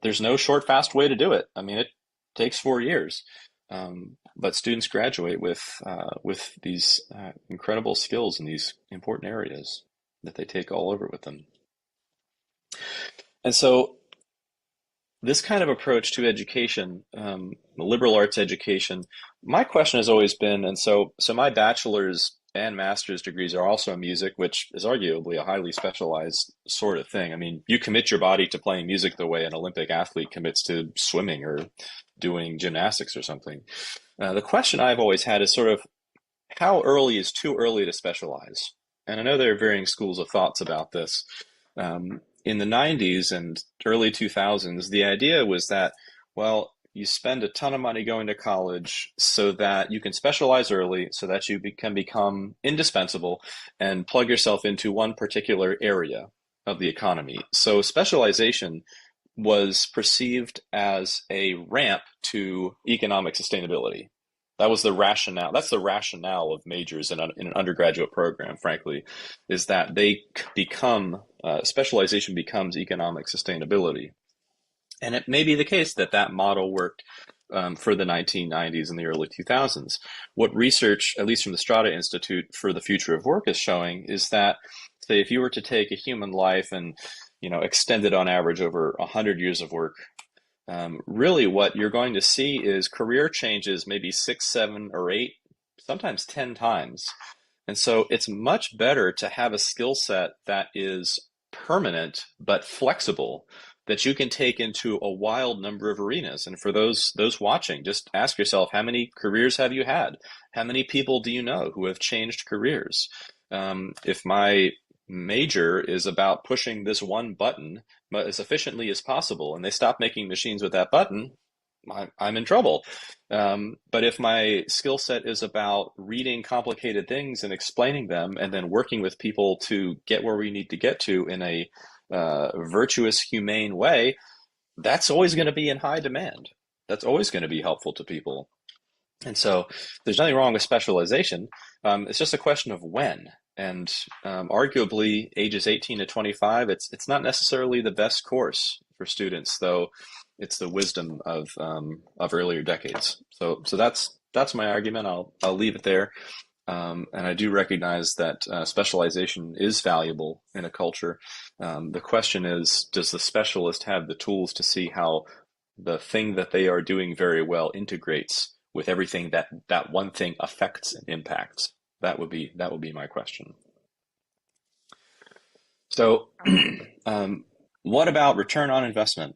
there's no short, fast way to do it. I mean, it takes 4 years. But students graduate with these incredible skills in these important areas that they take all over with them. And so this kind of approach to education, liberal arts education, my question has always been, and so my bachelor's and master's degrees are also in music, which is arguably a highly specialized sort of thing. I mean, you commit your body to playing music the way an Olympic athlete commits to swimming or doing gymnastics or something. The question I've always had is sort of how early is too early to specialize? And I know there are varying schools of thoughts about this. In the 90s and early 2000s, the idea was that, well, you spend a ton of money going to college so that you can specialize early so that you can become indispensable and plug yourself into one particular area of the economy. So specialization was perceived as a ramp to economic sustainability. That was the rationale. That's the rationale of majors in an undergraduate program, frankly, is that they become, specialization becomes economic sustainability. And it may be the case that that model worked for the 1990s and the early 2000s. What research, at least from the Strada Institute for the Future of Work, is showing is that, say, if you were to take a human life and extend it on average over 100 years of work, really what you're going to see is career changes maybe 6, 7, or 8, sometimes 10 times. And so it's much better to have a skill set that is permanent but flexible, that you can take into a wild number of arenas. And for those watching, just ask yourself, how many careers have you had? How many people do you know who have changed careers? If my major is about pushing this one button as efficiently as possible, and they stop making machines with that button, I'm in trouble. But if my skill set is about reading complicated things and explaining them and then working with people to get where we need to get to in a virtuous, humane way, that's always going to be in high demand. That's always going to be helpful to people. And so there's nothing wrong with specialization. It's just a question of when. And arguably, ages 18 to 25, it's not necessarily the best course for students, though it's the wisdom of earlier decades. So that's my argument. I'll leave it there. And I do recognize that specialization is valuable in a culture. The question is, does the specialist have the tools to see how the thing that they are doing very well integrates with everything that one thing affects and impacts? That would be my question. So, what about return on investment?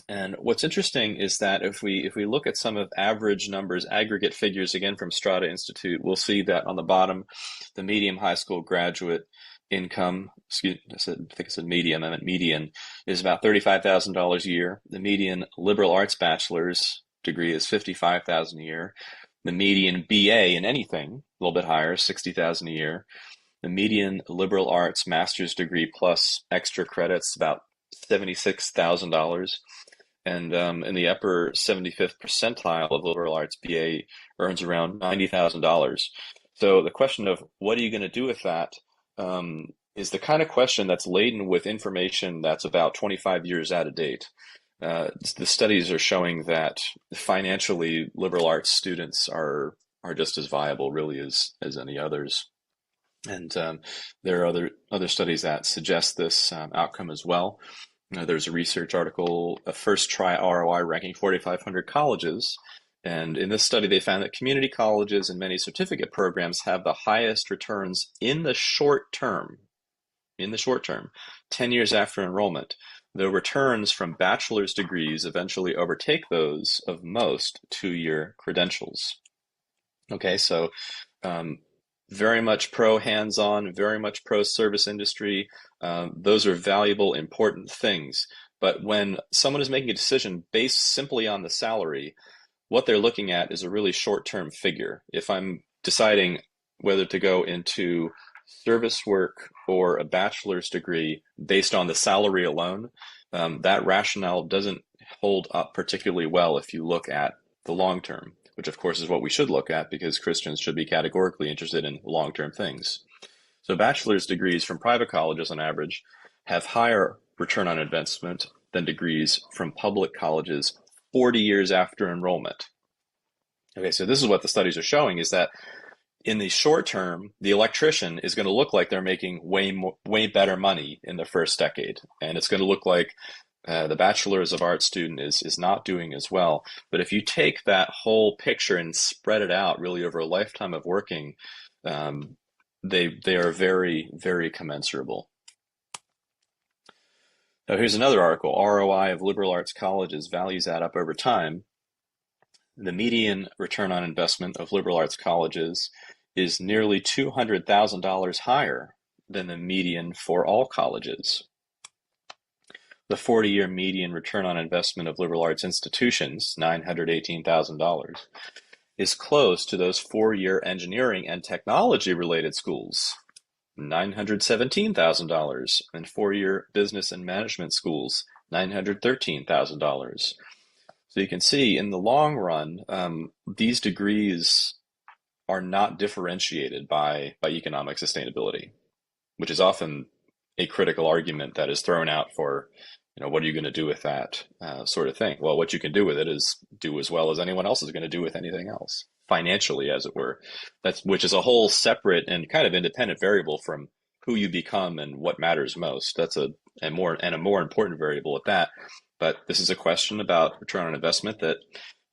And what's interesting is that if we look at some of average numbers, aggregate figures, again from Strada Institute, we'll see that on the bottom, the medium high school graduate income, I think I said median, I meant median, is about $35,000 a year. The median liberal arts bachelor's degree is $55,000 a year. The median BA in anything, a little bit higher, $60,000 a year. The median liberal arts master's degree plus extra credits, about $76,000. And in the upper 75th percentile of liberal arts BA earns around $90,000. So the question of what are you going to do with that is the kind of question that's laden with information that's about 25 years out of date. The studies are showing that financially liberal arts students are just as viable really as any others. And there are other studies that suggest this outcome as well. There's a research article, a first try ROI ranking 4,500 colleges. And in this study, they found that community colleges and many certificate programs have the highest returns in the short term, 10 years after enrollment. The returns from bachelor's degrees eventually overtake those of most two-year credentials. Okay, so very much pro hands-on, very much pro service industry. Those are valuable, important things. But when someone is making a decision based simply on the salary, what they're looking at is a really short-term figure. If I'm deciding whether to go into service work or a bachelor's degree based on the salary alone, that rationale doesn't hold up particularly well if you look at the long term, which of course is what we should look at because Christians should be categorically interested in long-term things. So bachelor's degrees from private colleges on average have higher return on investment than degrees from public colleges 40 years after enrollment. Okay, so this is what the studies are showing is that in the short term, the electrician is going to look like they're making way better money in the first decade. And it's going to look like the Bachelor's of Arts student is not doing as well. But if you take that whole picture and spread it out really over a lifetime of working, they are very, very commensurable. Now here's another article, ROI of liberal arts colleges, values add up over time. The median return on investment of liberal arts colleges is nearly $200,000 higher than the median for all colleges. The 40-year median return on investment of liberal arts institutions, $918,000, is close to those 4-year engineering and technology-related schools, $917,000, and 4-year business and management schools, $913,000. So you can see in the long run, these degrees are not differentiated by economic sustainability, which is often a critical argument that is thrown out for, what are you going to do with that sort of thing? Well, what you can do with it is do as well as anyone else is going to do with anything else, financially, as it were. Which is a whole separate and kind of independent variable from who you become and what matters most. That's a more important variable at that. But this is a question about return on investment that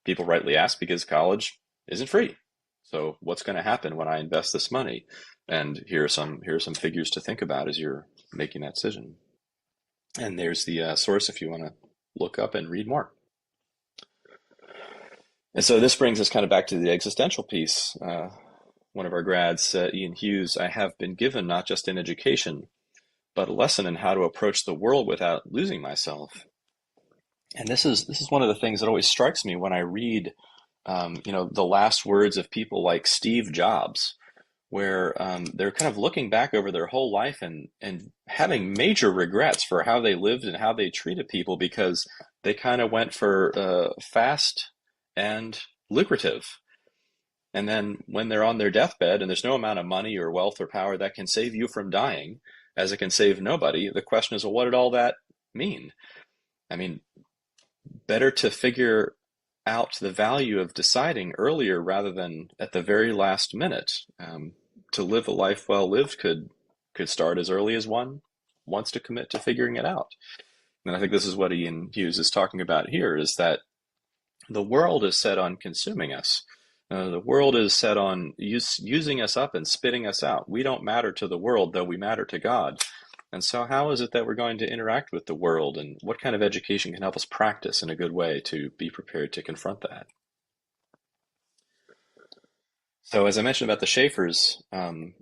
people rightly ask because college isn't free. So what's going to happen when I invest this money? And here are some figures to think about as you're making that decision. And there's the source if you want to look up and read more. And so this brings us kind of back to the existential piece. One of our grads, Ian Hughes, I have been given not just in education, but a lesson in how to approach the world without losing myself. And this is one of the things that always strikes me when I read, the last words of people like Steve Jobs, where they're kind of looking back over their whole life and having major regrets for how they lived and how they treated people because they kind of went for fast and lucrative. And then when they're on their deathbed and there's no amount of money or wealth or power that can save you from dying, as it can save nobody, the question is, well, what did all that mean? I mean, better to figure out the value of deciding earlier rather than at the very last minute. To live a life well lived could start as early as one wants to commit to figuring it out. And I think this is what Ian Hughes is talking about here, is that the world is set on consuming us. The world is set on using us up and spitting us out. We don't matter to the world, though we matter to God. And so how is it that we're going to interact with the world, and what kind of education can help us practice in a good way to be prepared to confront that? So as I mentioned about the Schaeffers,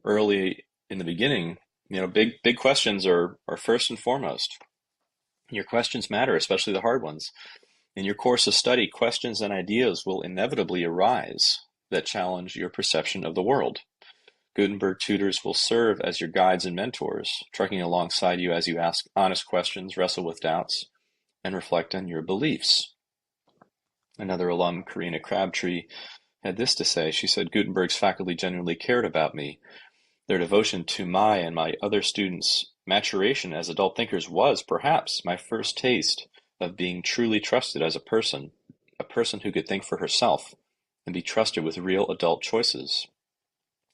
early in the beginning, Big questions are first and foremost. Your questions matter, especially the hard ones. In your course of study, questions and ideas will inevitably arise that challenge your perception of the world. Gutenberg tutors will serve as your guides and mentors, trekking alongside you as you ask honest questions, wrestle with doubts, and reflect on your beliefs. Another alum, Karina Crabtree, had this to say. She said, Gutenberg's faculty genuinely cared about me. Their devotion to my and my other students' maturation as adult thinkers was, perhaps, my first taste of being truly trusted as a person who could think for herself and be trusted with real adult choices.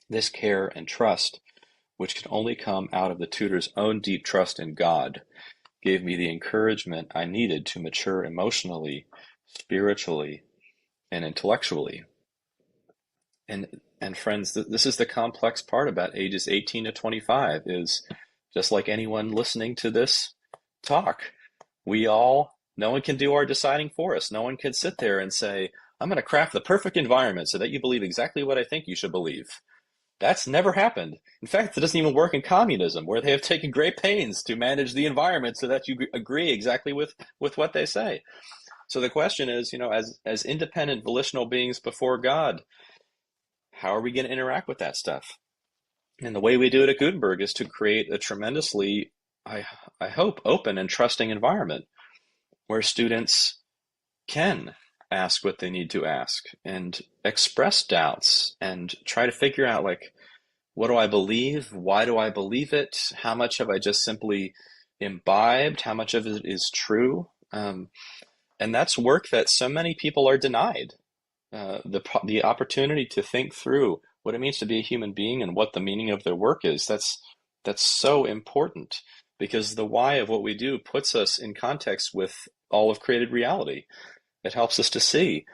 This care and trust, which could only come out of the tutor's own deep trust in God, gave me the encouragement I needed to mature emotionally, spiritually, and intellectually. And friends, this is the complex part about ages 18 to 25 is just like anyone listening to this talk. No one can do our deciding for us. No one can sit there and say, I'm going to craft the perfect environment so that you believe exactly what I think you should believe. That's never happened. In fact, it doesn't even work in communism, where they have taken great pains to manage the environment so that you agree exactly with what they say. So the question is, as independent volitional beings before God, how are we going to interact with that stuff? And the way we do it at Gutenberg is to create a tremendously, I hope, open and trusting environment where students can ask what they need to ask and express doubts and try to figure out, like, what do I believe? Why do I believe it? How much have I just simply imbibed? How much of it is true? And that's work that so many people are denied. The opportunity to think through what it means to be a human being and what the meaning of their work is. That's so important, because the why of what we do puts us in context with all of created reality. It helps us to see,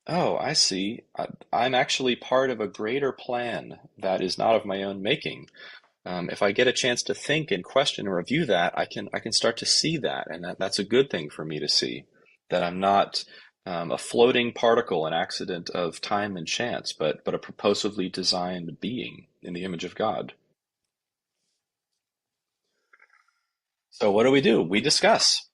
oh, I see, I'm actually part of a greater plan that is not of my own making. If I get a chance to think and question and review that, I can start to see that, and that's a good thing for me to see, that I'm not a floating particle, an accident of time and chance, but a purposively designed being in the image of God. So what do? We discuss.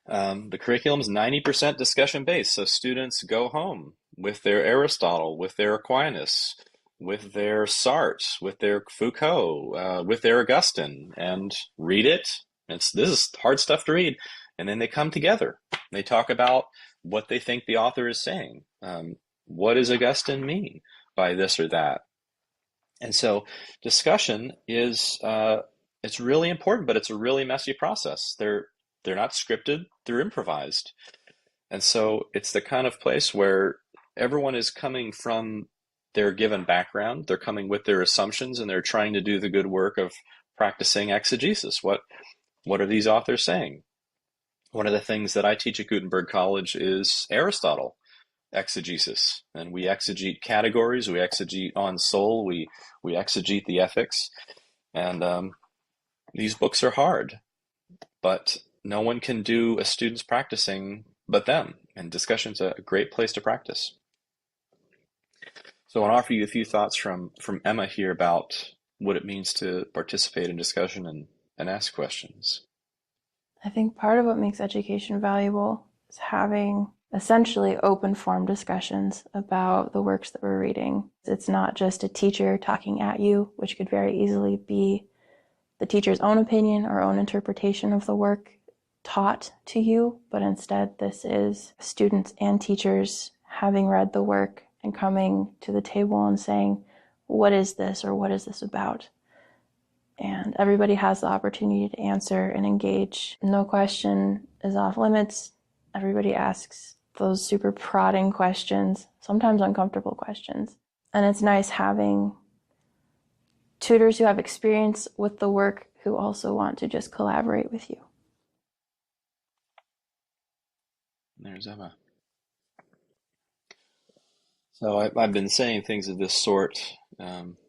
The curriculum is 90% discussion based, so students go home with their Aristotle, with their Aquinas, with their CiRCE, with their Foucault, with their Augustine, and read it. This is hard stuff to read. And then they come together. They talk about what they think the author is saying. What does Augustine mean by this or that? And so discussion is it's really important, but it's a really messy process. They're not scripted, they're improvised. And so it's the kind of place where everyone is coming from their given background. They're coming with their assumptions, and they're trying to do the good work of practicing exegesis. What are these authors saying? One of the things that I teach at Gutenberg College is Aristotle exegesis. And we exegete categories, we exegete on soul, we exegete the ethics. And these books are hard, but no one can do a student's practicing but them. And discussion's a great place to practice. So I want to offer you a few thoughts from Emma here about what it means to participate in discussion and ask questions. I think part of what makes education valuable is having essentially open form discussions about the works that we're reading. It's not just a teacher talking at you, which could very easily be the teacher's own opinion or own interpretation of the work taught to you, but instead this is students and teachers having read the work and coming to the table and saying, what is this, or what is this about? And everybody has the opportunity to answer and engage. No question is off limits. Everybody asks those super prodding questions, sometimes uncomfortable questions. And it's nice having tutors who have experience with the work who also want to just collaborate with you. There's Emma. So I've been saying things of this sort,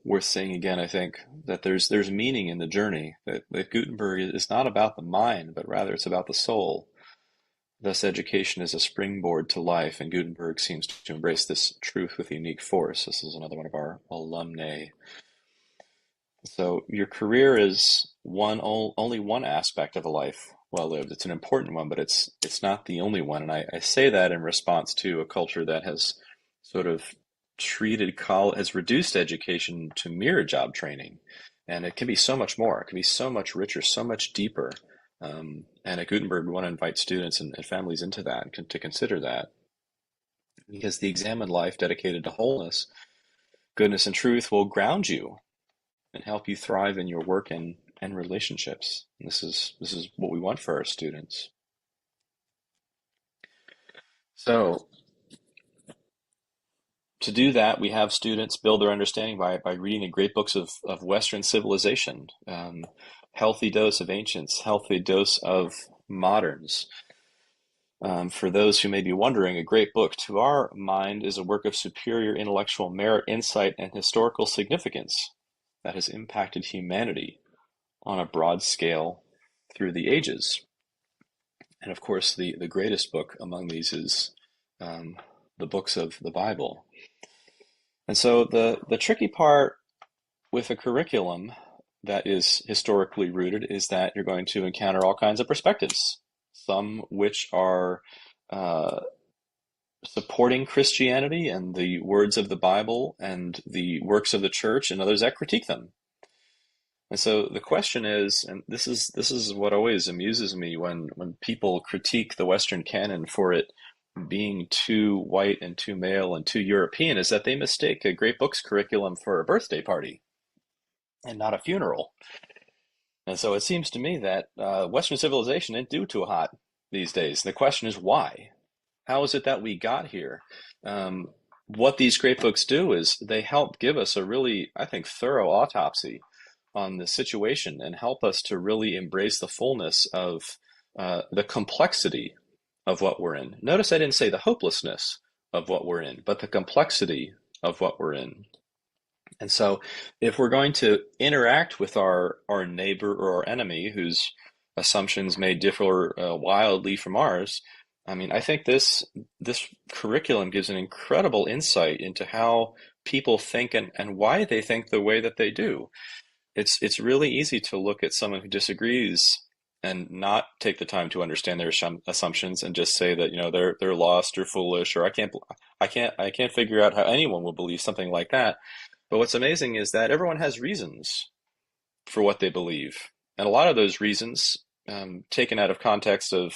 worth saying again. I think that there's meaning in the journey, that Gutenberg is not about the mind, but rather it's about the soul. Thus, education is a springboard to life, and Gutenberg seems to embrace this truth with unique force. This is another one of our alumni. So your career is only one aspect of a life well lived. It's an important one, but it's not the only one. And I say that in response to a culture that has sort of has reduced education to mere job training. And it can be so much more. It can be so much richer, so much deeper. And at Gutenberg, we want to invite students and families into that, to consider that. Because the examined life dedicated to wholeness, goodness, and truth will ground you and help you thrive in your work and relationships. And this is what we want for our students. So to do that, we have students build their understanding by reading the great books of Western civilization, healthy dose of ancients, healthy dose of moderns. For those who may be wondering, a great book to our mind is a work of superior intellectual merit, insight, and historical significance that has impacted humanity on a broad scale through the ages. And of course, the greatest book among these is the books of the Bible. And so the tricky part with a curriculum that is historically rooted is that you're going to encounter all kinds of perspectives, some which are supporting Christianity and the words of the Bible and the works of the church, and others that critique them. And so the question is, and this is what always amuses me when people critique the Western canon for it being too white and too male and too European, is that they mistake a great books curriculum for a birthday party and not a funeral. And so it seems to me that Western civilization ain't do too hot these days. The question is why? How is it that we got here? What these great books do is they help give us a really, I think, thorough autopsy on the situation and help us to really embrace the fullness of the complexity of what we're in. Notice I didn't say the hopelessness of what we're in, but the complexity of what we're in. And so if we're going to interact with our neighbor or our enemy whose assumptions may differ wildly from ours, I mean, I think this curriculum gives an incredible insight into how people think and why they think the way that they do. It's really easy to look at someone who disagrees and not take the time to understand their assumptions and just say that, you know, they're lost or foolish, or I can't figure out how anyone will believe something like that. But what's amazing is that everyone has reasons for what they believe, and a lot of those reasons, taken out of context of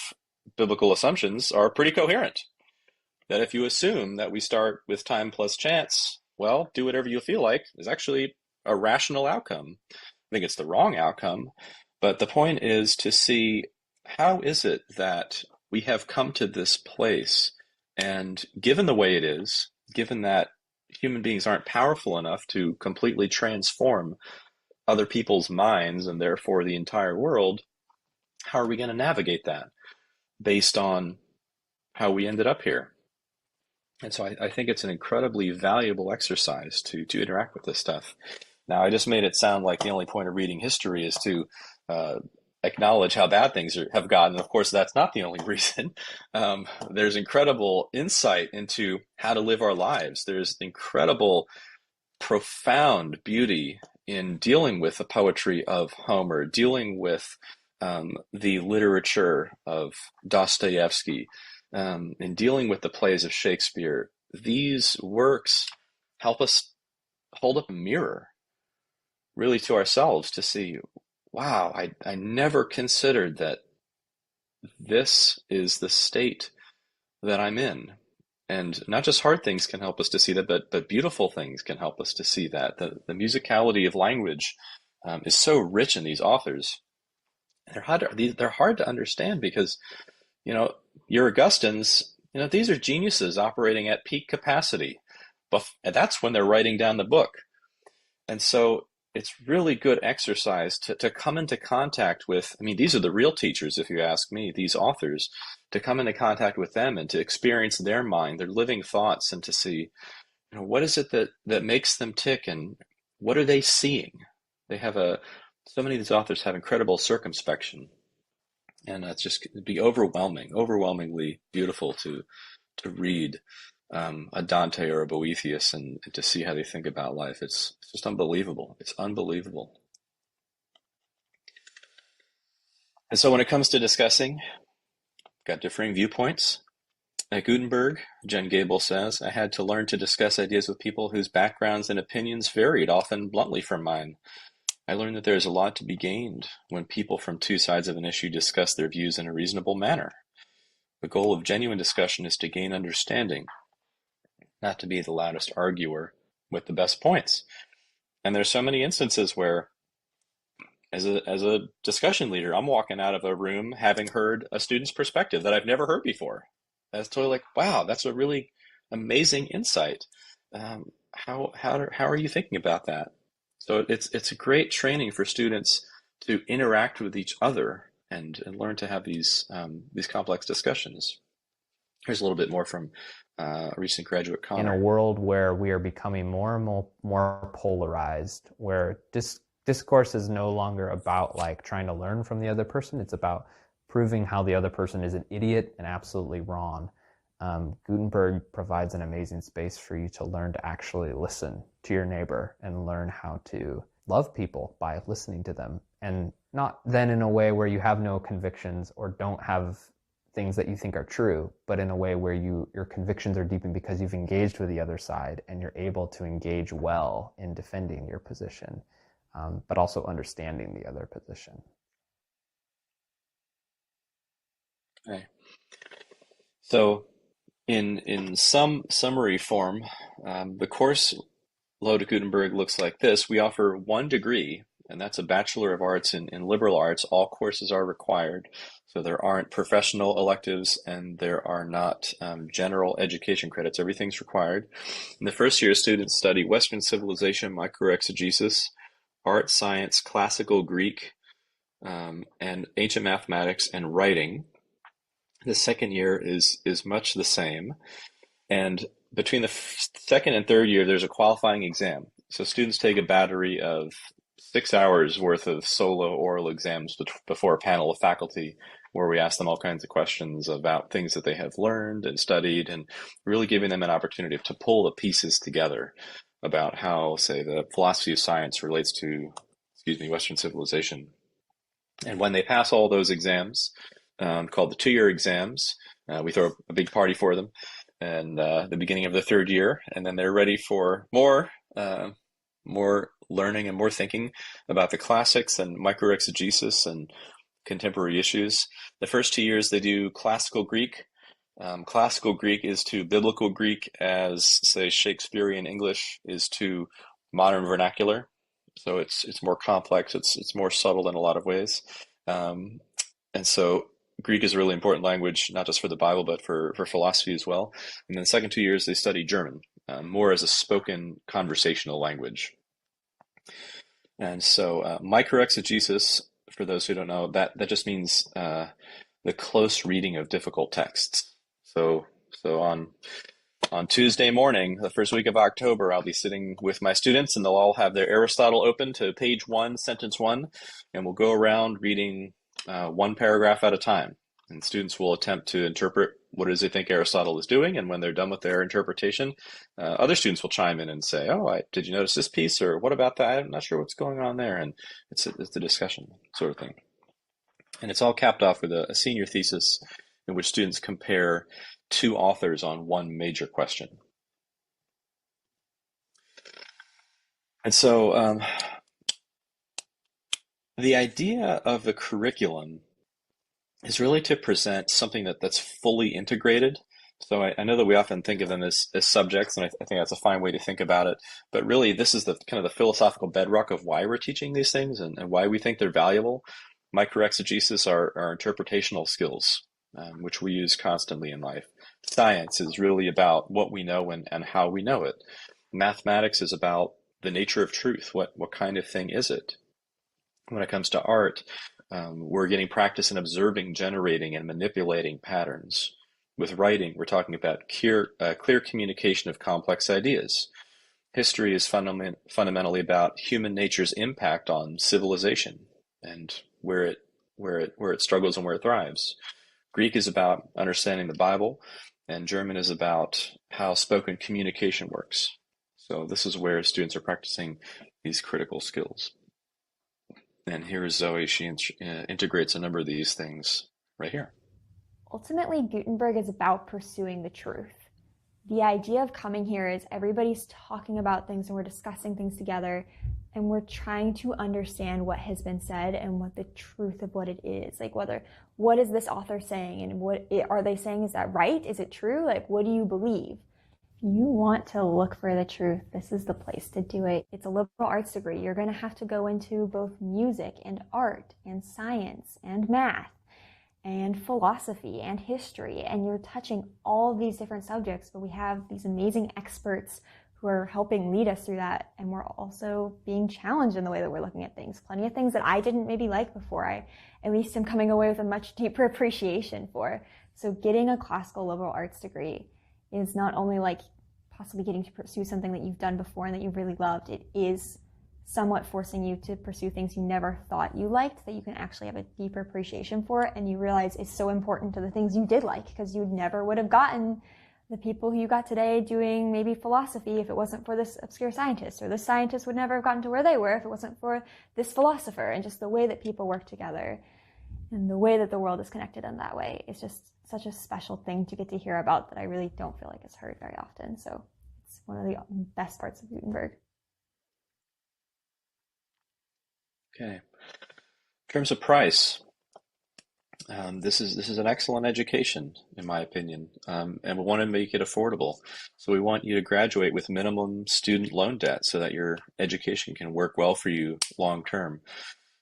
biblical assumptions, are pretty coherent. That if you assume that we start with time plus chance, well, do whatever you feel like is actually a rational outcome. I think it's the wrong outcome, but the point is to see how is it that we have come to this place, and given the way it is, given that human beings aren't powerful enough to completely transform other people's minds and therefore the entire world, how are we going to navigate that based on how we ended up here? And so I think it's an incredibly valuable exercise to interact with this stuff. Now, I just made it sound like the only point of reading history is to acknowledge how bad things have gotten. Of course, that's not the only reason. There's incredible insight into how to live our lives. There's incredible, profound beauty in dealing with the poetry of Homer, dealing with the literature of Dostoevsky, in dealing with the plays of Shakespeare. These works help us hold up a mirror really to ourselves to see, wow, I never considered that this is the state that I'm in. And not just hard things can help us to see that, but beautiful things can help us to see that. The musicality of language is so rich in these authors. They're hard to understand because, you know, your Augustins, you know, these are geniuses operating at peak capacity. But that's when they're writing down the book. And so it's really good exercise to come into contact with, I mean, these are the real teachers, if you ask me, these authors, to come into contact with them and to experience their mind, their living thoughts, and to see, you know, what is it that makes them tick and what are they seeing? They have so many of these authors have incredible circumspection, and it's just it'd be overwhelmingly beautiful to read a Dante or a Boethius and to see how they think about life. It's just unbelievable. It's unbelievable. And so when it comes to discussing, got differing viewpoints. At Gutenberg, Jen Gable says, I had to learn to discuss ideas with people whose backgrounds and opinions varied, often bluntly from mine. I learned that there is a lot to be gained when people from two sides of an issue discuss their views in a reasonable manner. The goal of genuine discussion is to gain understanding, not to be the loudest arguer with the best points. And there's so many instances where, as a discussion leader, I'm walking out of a room having heard a student's perspective that I've never heard before. That's totally like, wow, that's a really amazing insight. How are you thinking about that? So it's a great training for students to interact with each other and learn to have these complex discussions. Here's a little bit more from a recent graduate In a comment. world where we are becoming more and more polarized, where discourse is no longer about like trying to learn from the other person, it's about proving how the other person is an idiot and absolutely wrong. Gutenberg provides an amazing space for you to learn to actually listen to your neighbor and learn how to love people by listening to them, and not then in a way where you have no convictions or don't have things that you think are true, but in a way where your convictions are deepened because you've engaged with the other side and you're able to engage well in defending your position, but also understanding the other position. Okay. So in some summary form, the course load at Gutenberg looks like this. We offer one degree, and that's a Bachelor of Arts in liberal arts. All courses are required. So there aren't professional electives and there are not general education credits. Everything's required. In the first year, students study Western civilization, microexegesis, art, science, classical Greek, and ancient mathematics and writing. The second year is much the same. And between the second and third year, there's a qualifying exam. So students take a battery of 6 hours worth of solo oral exams before a panel of faculty where we ask them all kinds of questions about things that they have learned and studied, and really giving them an opportunity to pull the pieces together about how, say, the philosophy of science relates to, Western civilization. And when they pass all those exams, called the 2-year exams, we throw a big party for them, and the beginning of the third year, and then they're ready for more learning and more thinking about the classics and microexegesis and contemporary issues. The first 2 years they do classical Greek. Classical Greek is to biblical Greek as, say, Shakespearean English is to modern vernacular. So it's more complex. It's more subtle in a lot of ways, and so Greek is a really important language, not just for the Bible, but for philosophy as well. And then the second 2 years, they study German, more as a spoken conversational language. And so microexegesis, for those who don't know, that just means the close reading of difficult texts. So on Tuesday morning, the first week of October, I'll be sitting with my students, and they'll all have their Aristotle open to page 1, sentence 1, and we'll go around reading one paragraph at a time. And students will attempt to interpret what it is they think Aristotle is doing, and when they're done with their interpretation, other students will chime in and say, "Oh, did you notice this piece?" or "What about that? I'm not sure what's going on there." And it's a discussion sort of thing. And it's all capped off with a senior thesis in which students compare 2 authors on one major question. And so the idea of the curriculum is really to present something that's fully integrated. So I know that we often think of them as subjects, and I think that's a fine way to think about it. But really, this is the kind of the philosophical bedrock of why we're teaching these things and why we think they're valuable. Microexegesis are interpretational skills, which we use constantly in life. Science is really about what we know and how we know it. Mathematics is about the nature of truth. What kind of thing is it? When it comes to art, we're getting practice in observing, generating, and manipulating patterns. With writing, we're talking about clear communication of complex ideas. History is fundamentally about human nature's impact on civilization and where it struggles and where it thrives. Greek is about understanding the Bible, and German is about how spoken communication works. So this is where students are practicing these critical skills. And here is Zoe. She integrates a number of these things right here. Ultimately, Gutenberg is about pursuing the truth. The idea of coming here is everybody's talking about things and we're discussing things together and we're trying to understand what has been said and what the truth of what it is. Like what is this author saying and what are they saying? Is that right? Is it true? Like, what do you believe? If you want to look for the truth, this is the place to do it. It's a liberal arts degree. You're going to have to go into both music and art and science and math and philosophy and history, and you're touching all these different subjects, but we have these amazing experts who are helping lead us through that, and we're also being challenged in the way that we're looking at things. Plenty of things that I didn't maybe like before, I at least am coming away with a much deeper appreciation for. So getting a classical liberal arts degree is not only like possibly getting to pursue something that you've done before and that you really loved, it is somewhat forcing you to pursue things you never thought you liked that you can actually have a deeper appreciation for, and you realize is so important to the things you did like, because you never would have gotten the people who you got today doing maybe philosophy if it wasn't for this obscure scientist, or this scientist would never have gotten to where they were if it wasn't for this philosopher. And just the way that people work together and the way that the world is connected in that way is just such a special thing to get to hear about that I really don't feel like it's heard very often. So it's one of the best parts of Gutenberg. Okay. In terms of price, this is an excellent education, in my opinion, and we want to make it affordable. So we want you to graduate with minimum student loan debt so that your education can work well for you long term.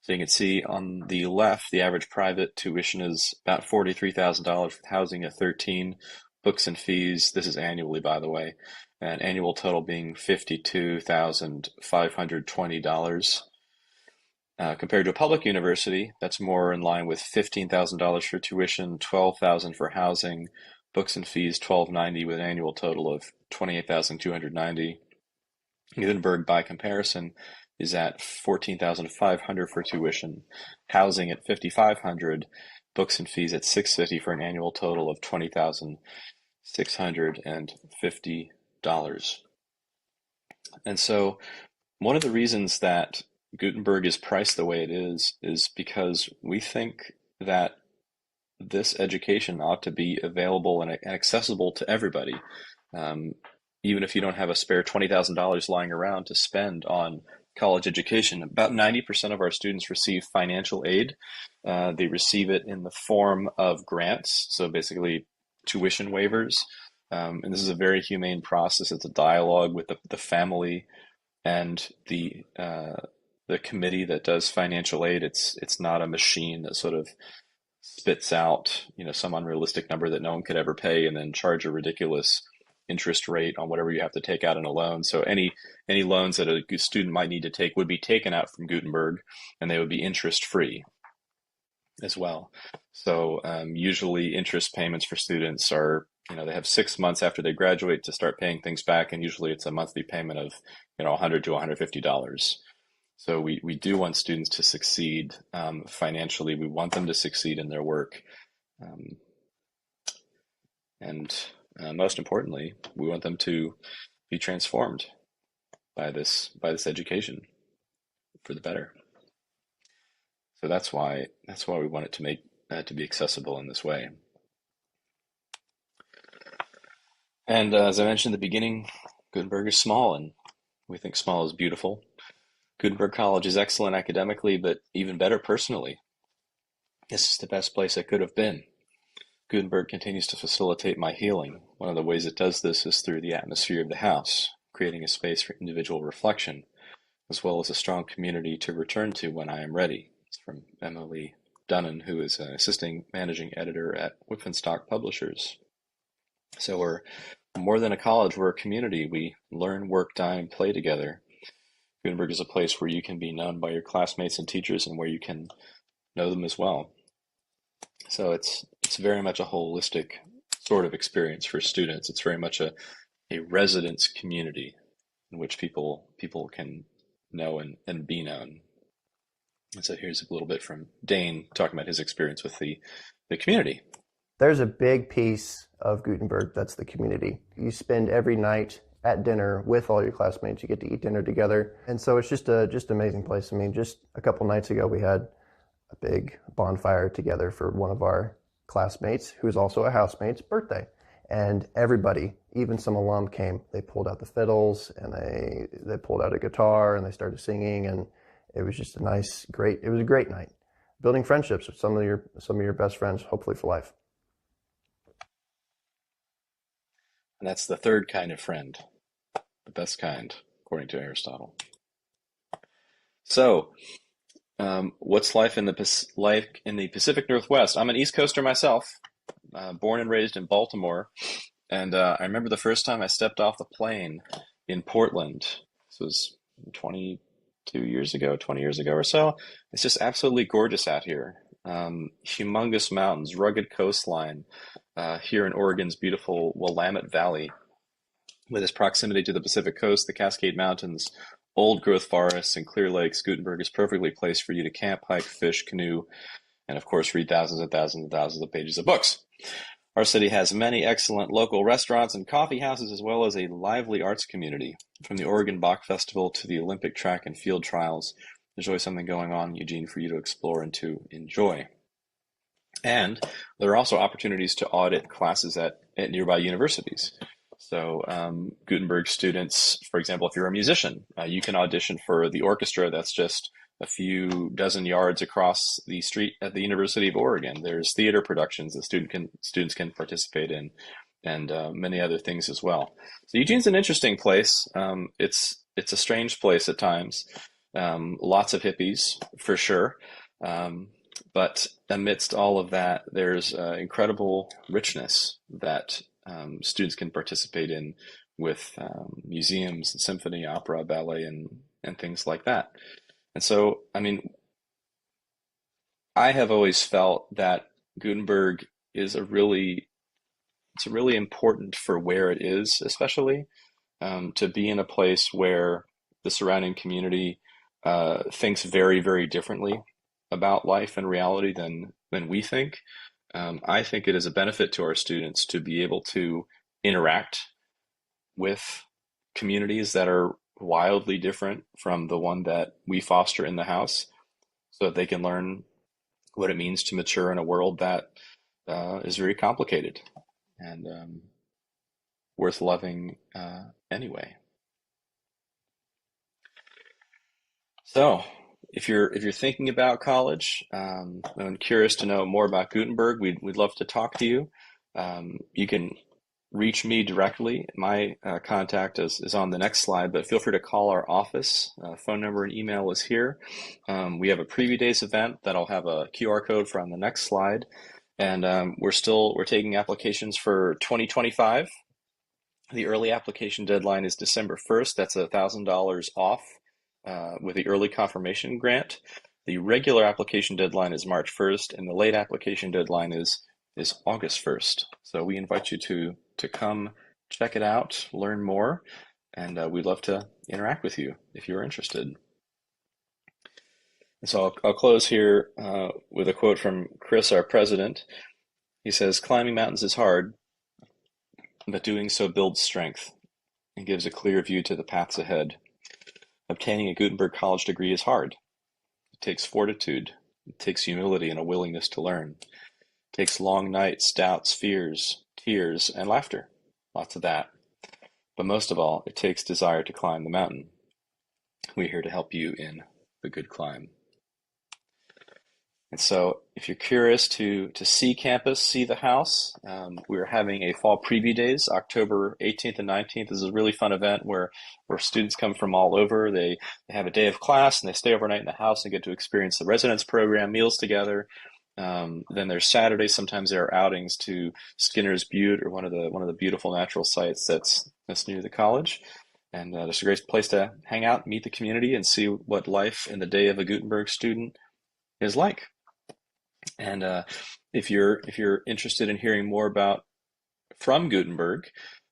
So you can see on the left, the average private tuition is about $43,000 with housing at 13, books and fees. This is annually, by the way, and annual total being $52,520. Compared to a public university, that's more in line with $15,000 for tuition, $12,000 for housing, books and fees $1,290 with an annual total of $28,290. Gutenberg, by comparison, is at $14,500 for tuition, housing at $5,500, books and fees at $650 for an annual total of $20,650. And so, one of the reasons that Gutenberg is priced the way it is because we think that this education ought to be available and accessible to everybody. Even if you don't have a spare $20,000 lying around to spend on college education, about 90% of our students receive financial aid. They receive it in the form of grants, so basically tuition waivers. And this is a very humane process. It's a dialogue with the family and the committee that does financial aid. It's not a machine that sort of spits out, some unrealistic number that no one could ever pay and then charge a ridiculous interest rate on whatever you have to take out in a loan. So any loans that a student might need to take would be taken out from Gutenberg, and they would be interest free as well. So usually interest payments for students are, they have 6 months after they graduate to start paying things back, and usually it's a monthly payment of $100 to $150. So we do want students to succeed financially. We want them to succeed in their work. And most importantly, we want them to be transformed by this education for the better. So that's why we want it to make to be accessible in this way. And as I mentioned at the beginning, Gutenberg is small, and we think small is beautiful. Gutenberg College is excellent academically, but even better personally. This is the best place I could have been. Gutenberg continues to facilitate my healing. One of the ways it does this is through the atmosphere of the house, creating a space for individual reflection, as well as a strong community to return to when I am ready. It's from Emily Dunnan, who is an assisting managing editor at Whitfinstock Publishers. So we're more than a college, we're a community. We learn, work, dine, play together. Gutenberg is a place where you can be known by your classmates and teachers, and where you can know them as well. So it's very much a holistic sort of experience for students. It's very much a residence community in which people can know and be known. And so here's a little bit from Dane talking about his experience with the community. There's a big piece of Gutenberg that's the community. You spend every night at dinner with all your classmates. You get to eat dinner together. And so it's just an amazing place. I mean, just a couple nights ago, we had a big bonfire together for one of our classmates, who's also a housemate's birthday. And everybody, even some alum came. They pulled out the fiddles and they pulled out a guitar and they started singing. And it was just it was a great night. Building friendships with some of your best friends, hopefully for life. And that's the third kind of friend, the best kind, according to Aristotle. So, what's life in the Pacific Northwest? I'm an East Coaster myself, born and raised in Baltimore, and I remember the first time I stepped off the plane in Portland. This was 20 years ago or so. It's just absolutely gorgeous out here. Humongous mountains, rugged coastline, here in Oregon's beautiful Willamette Valley. With its proximity to the Pacific coast, the Cascade Mountains, old growth forests, and clear lakes, Gutenberg is perfectly placed for you to camp, hike, fish, canoe, and of course read thousands and thousands and thousands of pages of books. Our city has many excellent local restaurants and coffee houses, as well as a lively arts community. From the Oregon Bach Festival to the Olympic track and field trials, there's always something going on in Eugene for you to explore and to enjoy. And there are also opportunities to audit classes at nearby universities. So Gutenberg students, for example, if you're a musician, you can audition for the orchestra that's just a few dozen yards across the street at the University of Oregon. There's theater productions that students can participate in, and many other things as well. So Eugene's an interesting place. It's a strange place at times. Lots of hippies, for sure. But amidst all of that, there's incredible richness that students can participate in with museums and symphony, opera, ballet, and things like that. And so, I mean, I have always felt that Gutenberg is really important for where it is, especially to be in a place where the surrounding community thinks very, very differently about life and reality than we think. I think it is a benefit to our students to be able to interact with communities that are wildly different from the one that we foster in the house, so that they can learn what it means to mature in a world that is very complicated and worth loving anyway. So, if you're thinking about college and curious to know more about Gutenberg, we'd love to talk to you. You can reach me directly. My contact is on the next slide, but feel free to call our office. Phone number and email is here. We have a preview days event that'll have a QR code for on the next slide, and we're taking applications for 2025. The early application deadline is December 1st. That's $1,000 off with the early confirmation grant. The regular application deadline is March 1st, and the late application deadline is August 1st. So we invite you to come check it out, learn more, and we'd love to interact with you if you're interested. And so I'll close here with a quote from Chris, our president. He says, "Climbing mountains is hard, but doing so builds strength and gives a clear view to the paths ahead. Obtaining a Gutenberg College degree is hard. It takes fortitude. It takes humility and a willingness to learn. It takes long nights, doubts, fears, tears, and laughter. Lots of that. But most of all, it takes desire to climb the mountain. We're here to help you in the good climb." And so if you're curious to see campus, see the house, we're having a fall preview days, October 18th and 19th. This is a really fun event where students come from all over. They have a day of class and they stay overnight in the house and get to experience the residence program, meals together. Then there's Saturdays. Sometimes there are outings to Skinner's Butte or one of the beautiful natural sites that's near the college. And it's a great place to hang out, meet the community, and see what life in the day of a Gutenberg student is like. And if you're interested in hearing more about from Gutenberg,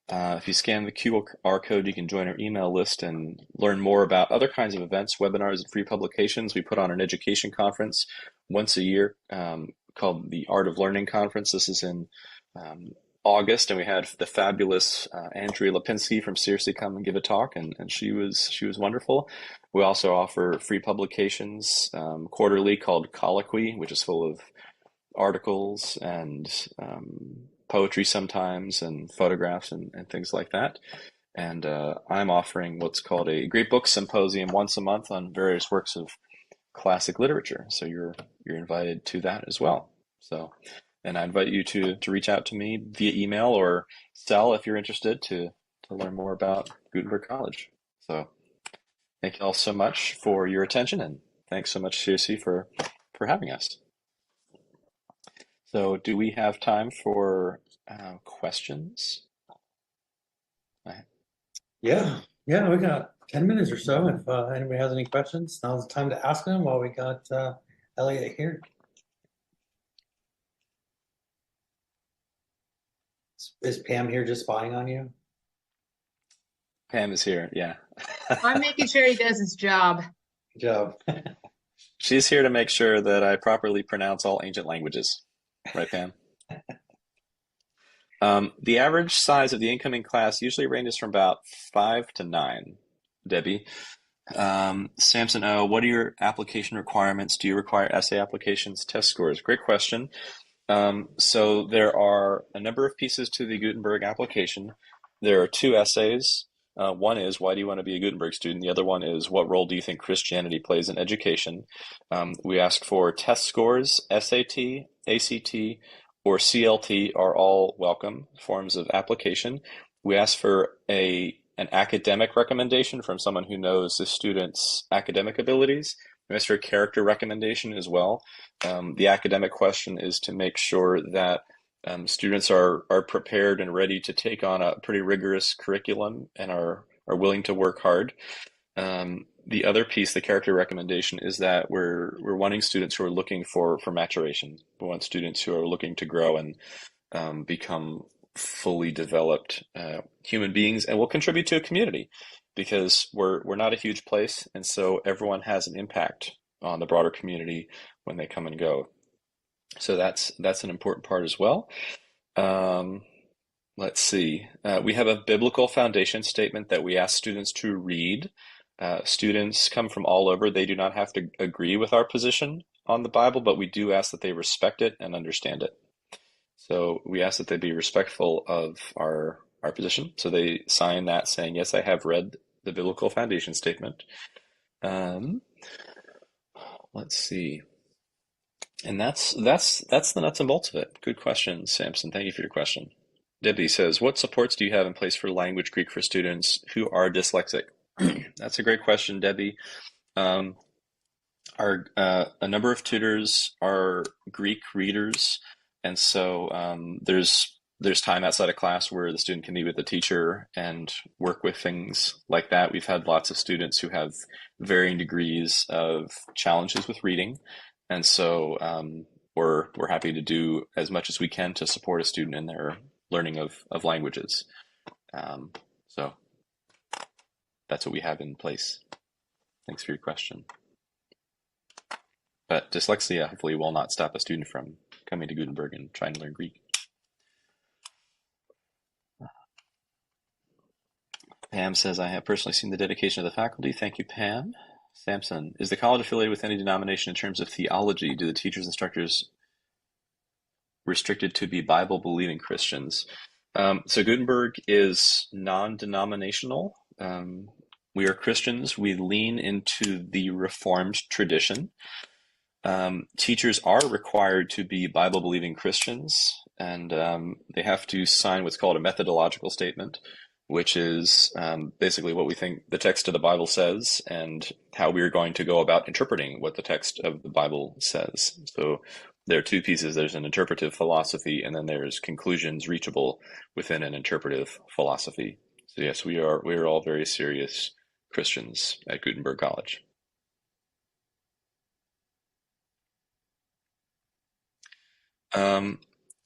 if you scan the QR code, you can join our email list and learn more about other kinds of events, webinars, and free publications. We put on an education conference once a year called the Art of Learning Conference. This is in August, and we had the fabulous Andrea Lipinski from CiRCE come and give a talk, and she was wonderful. We also offer free publications quarterly called Colloquy, which is full of articles and poetry sometimes, and photographs and things like that. And I'm offering what's called a Great Book Symposium once a month on various works of classic literature. So you're invited to that as well. So, and I invite you to reach out to me via email or cell if you're interested to learn more about Gutenberg College. So thank you all so much for your attention, and thanks so much, CiRCE, for having us. So do we have time for questions? Yeah, we got 10 minutes or so. If anybody has any questions, now's the time to ask them while we got Elliot here. Is Pam here just spying on you? Pam is here, yeah. I'm making sure he does his job. Good job. She's here to make sure that I properly pronounce all ancient languages. Right, Pam? The average size of the incoming class usually ranges from about 5 to 9, Debbie. Samson O, what are your application requirements? Do you require essay applications, test scores? Great question. So there are a number of pieces to the Gutenberg application. There are 2 essays. One is, why do you want to be a Gutenberg student? The other one is, what role do you think Christianity plays in education? We ask for test scores, SAT, ACT, or CLT are all welcome forms of application. We ask for an academic recommendation from someone who knows the student's academic abilities. We ask for a character recommendation as well. The academic question is to make sure that students are prepared and ready to take on a pretty rigorous curriculum and are willing to work hard. The other piece, the character recommendation, is that we're wanting students who are looking for maturation. We want students who are looking to grow and become fully developed human beings, and will contribute to a community, because we're not a huge place, and so everyone has an impact on the broader community when they come and go. So that's an important part as well. Let's see. We have a biblical foundation statement that we ask students to read. Students come from all over. They do not have to agree with our position on the Bible, but we do ask that they respect it and understand it. So we ask that they be respectful of our position. So they sign that saying, yes, I have read the biblical foundation statement. Let's see. And that's the nuts and bolts of it. Good question, Samson. Thank you for your question. Debbie says, what supports do you have in place for language Greek for students who are dyslexic? That's a great question, Debbie. A number of tutors are Greek readers, and so there's time outside of class where the student can meet with the teacher and work with things like that. We've had lots of students who have varying degrees of challenges with reading, and so we're happy to do as much as we can to support a student in their learning of languages. So that's what we have in place. Thanks for your question. But dyslexia hopefully will not stop a student from coming to Gutenberg and trying to learn Greek. Pam says, I have personally seen the dedication of the faculty. Thank you, Pam. Samson, is the college affiliated with any denomination in terms of theology? Do the teachers and instructors restricted to be Bible-believing Christians? So Gutenberg is non-denominational. We are Christians. We lean into the Reformed tradition. Teachers are required to be Bible-believing Christians, and they have to sign what's called a methodological statement, which is basically what we think the text of the Bible says and how we are going to go about interpreting what the text of the Bible says. So there are 2 pieces. There's an interpretive philosophy, and then there's conclusions reachable within an interpretive philosophy. So yes, we are all very serious Christians at Gutenberg College.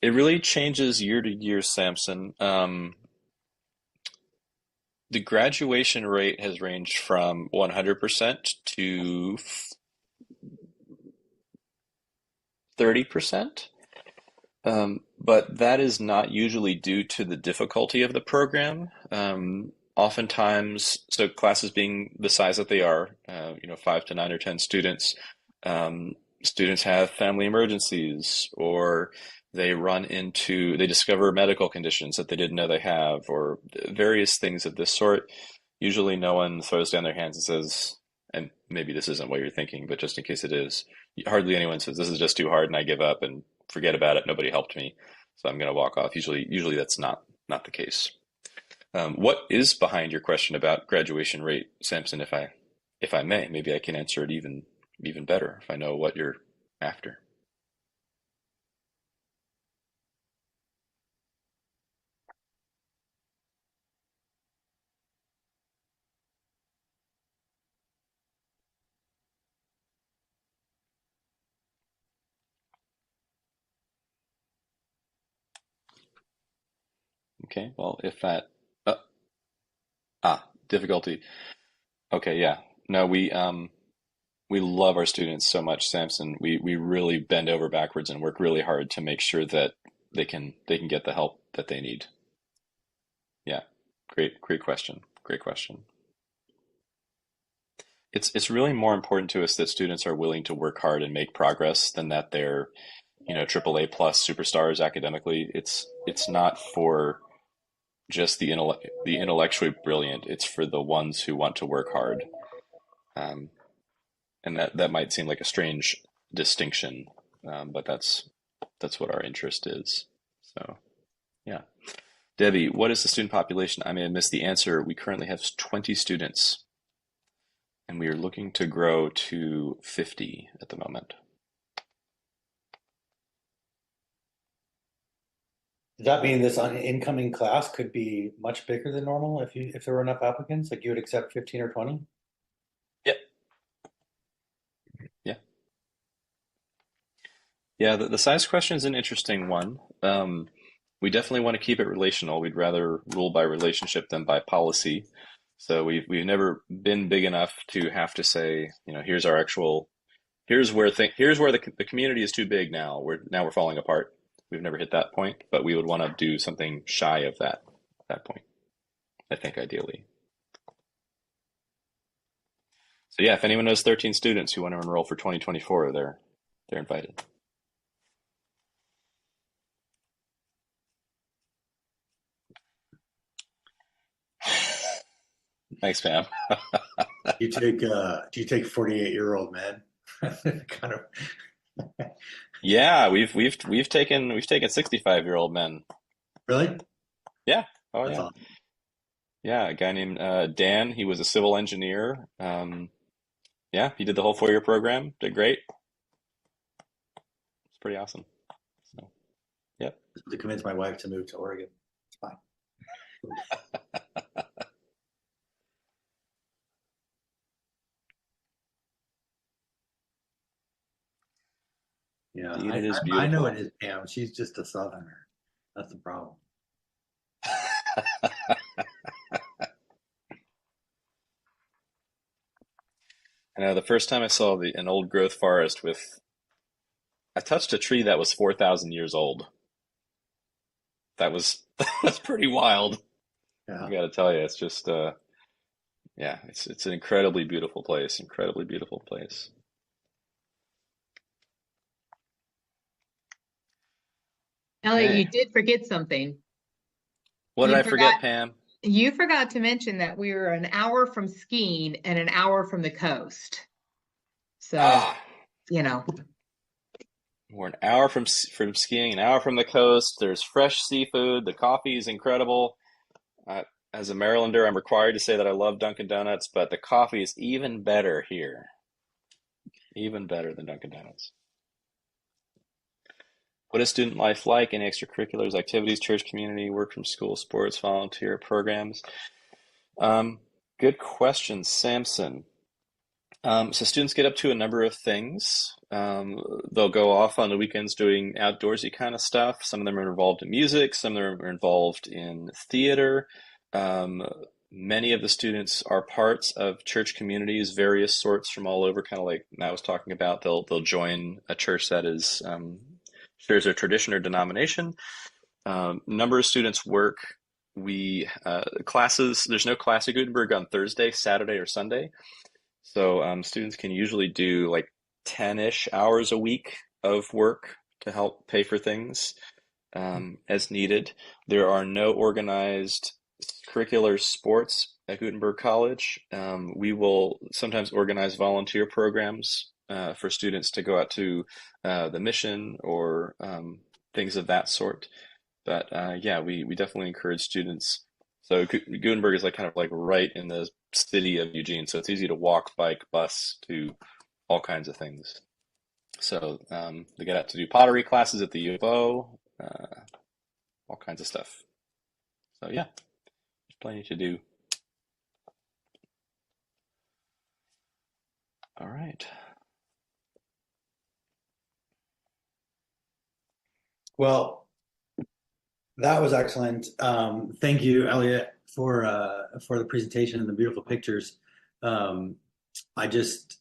It really changes year to year, Samson. The graduation rate has ranged from 100% to 30%. But that is not usually due to the difficulty of the program. Oftentimes, so classes being the size that they are, 5 to 9 or 10 students, students have family emergencies, or they discover medical conditions that they didn't know they have, or various things of this sort. Usually no one throws down their hands and says, and maybe this isn't what you're thinking, but just in case it is, hardly anyone says, this is just too hard and I give up and forget about it. Nobody helped me, so I'm going to walk off. Usually that's not the case. What is behind your question about graduation rate, Samson? If I may, maybe I can answer it even better if I know what you're after. Okay, well, if that difficulty. Okay, yeah. No, we love our students so much, Samson. We really bend over backwards and work really hard to make sure that they can get the help that they need. Yeah. Great question. Great question. It's really more important to us that students are willing to work hard and make progress than that they're, AAA plus superstars academically. It's not for just the intellectually brilliant. It's for the ones who want to work hard. And that might seem like a strange distinction, but that's what our interest is. So, yeah. Debbie, what is the student population? I may have missed the answer. We currently have 20 students, and we are looking to grow to 50 at the moment. Does that mean this incoming class could be much bigger than normal if there were enough applicants? Like you would accept 15 or 20? Yep. Yeah. Yeah, the size question is an interesting one. We definitely want to keep it relational. We'd rather rule by relationship than by policy. So we've never been big enough to have to say, here's where the community is too big now. We're falling apart. We've never hit that point, but we would want to do something shy of that point, I think, ideally. So yeah, if anyone knows 13 students who want to enroll for 2024, they're invited. Thanks, Pam. Do you take 48-year-old men? Kind of. Yeah, we've taken 65-year-old men. Really? Yeah. Oh, That's yeah. awesome. Yeah, a guy named Dan. He was a civil engineer. Yeah, he did the whole 4-year program. Did great. It's pretty awesome. So, yep. To convince my wife to move to Oregon. It's fine. Yeah, Indeed, it is I beautiful. know it is, Pam. She's just a Southerner. That's the problem. I know the first time I saw an old growth forest I touched a tree that was 4,000 years old. That was pretty wild. Yeah. I got to tell you, it's just yeah, it's an incredibly beautiful place. Incredibly beautiful place. Elliot, Okay. you did forget something. What did You I forget, forgot- Pam? You forgot to mention that we were an hour from skiing and an hour from the coast. So, We're an hour from skiing, an hour from the coast. There's fresh seafood. The coffee is incredible. As a Marylander, I'm required to say that I love Dunkin' Donuts, but the coffee is even better here. Even better than Dunkin' Donuts. What is student life like? Any extracurriculars, activities, church community, work from school, sports, volunteer programs? Good question, Samson. So students get up to a number of things. They'll go off on the weekends doing outdoorsy kind of stuff. Some of them are involved in music. Some of them are involved in theater. Many of the students are parts of church communities, various sorts from all over, kind of like Matt was talking about. They'll join a church that is shares a tradition or denomination. Number of students work. Classes. There's no class at Gutenberg on Thursday, Saturday, or Sunday, so students can usually do like 10-ish hours a week of work to help pay for things as needed. There are no organized curricular sports at Gutenberg College. We will sometimes organize volunteer programs for students to go out to the mission or things of that sort. But yeah, we definitely encourage students. So Gutenberg is like kind of like right in the city of Eugene, so it's easy to walk, bike, bus to all kinds of things. So they get out to do pottery classes at the U of O, all kinds of stuff. So yeah, there's plenty to do. All right. Well, that was excellent. Thank you, Elliot, for the presentation and the beautiful pictures. I just,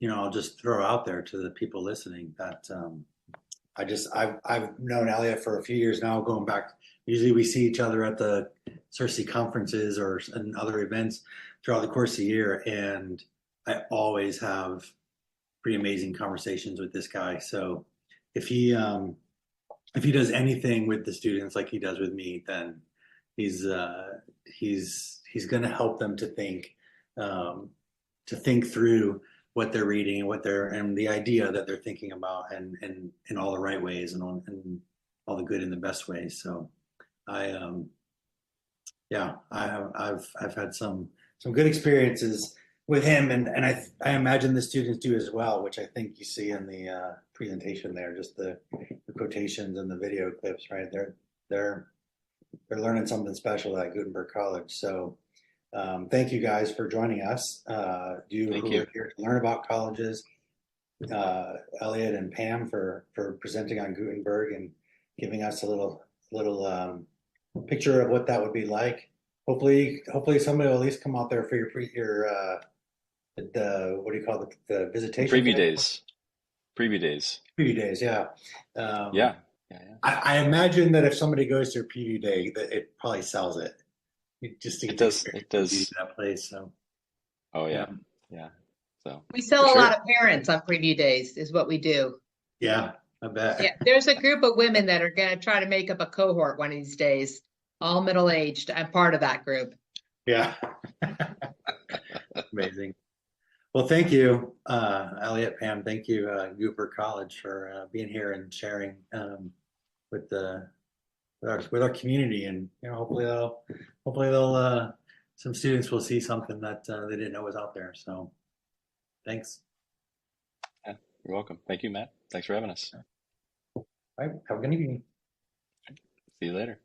I'll just throw out there to the people listening that I've known Elliot for a few years now, going back. Usually we see each other at the CiRCE conferences or in other events throughout the course of the year, and I always have pretty amazing conversations with this guy. So if he does anything with the students like he does with me, then he's going to help them to think through what they're reading and the idea that they're thinking about, and in all the right ways and all the good and the best ways. So I've had some good experiences with him, and I imagine the students do as well, which I think you see in the presentation there, just the quotations and the video clips, right? They're learning something special at Gutenberg College. So thank you guys for joining us. Who are here to learn about colleges. Elliot and Pam for presenting on Gutenberg and giving us a little picture of what that would be like. Hopefully somebody will at least come out there for your what do you call it, the visitation Preview days. Preview days, yeah. Yeah. I imagine that if somebody goes to a preview day, that it probably sells it. Just to get it does. That place. So. Oh yeah. So we sell a lot of parents on preview days, is what we do. Yeah, I bet. Yeah, there's a group of women that are going to try to make up a cohort one of these days, all middle-aged. I'm part of that group. Yeah. Amazing. Well, thank you, Elliot, Pam. Thank you, Gutenberg College, for being here and sharing with our community, and hopefully they'll some students will see something that they didn't know was out there. So, thanks. Yeah, you're welcome. Thank you, Matt. Thanks for having us. All right. Have a good evening. See you later.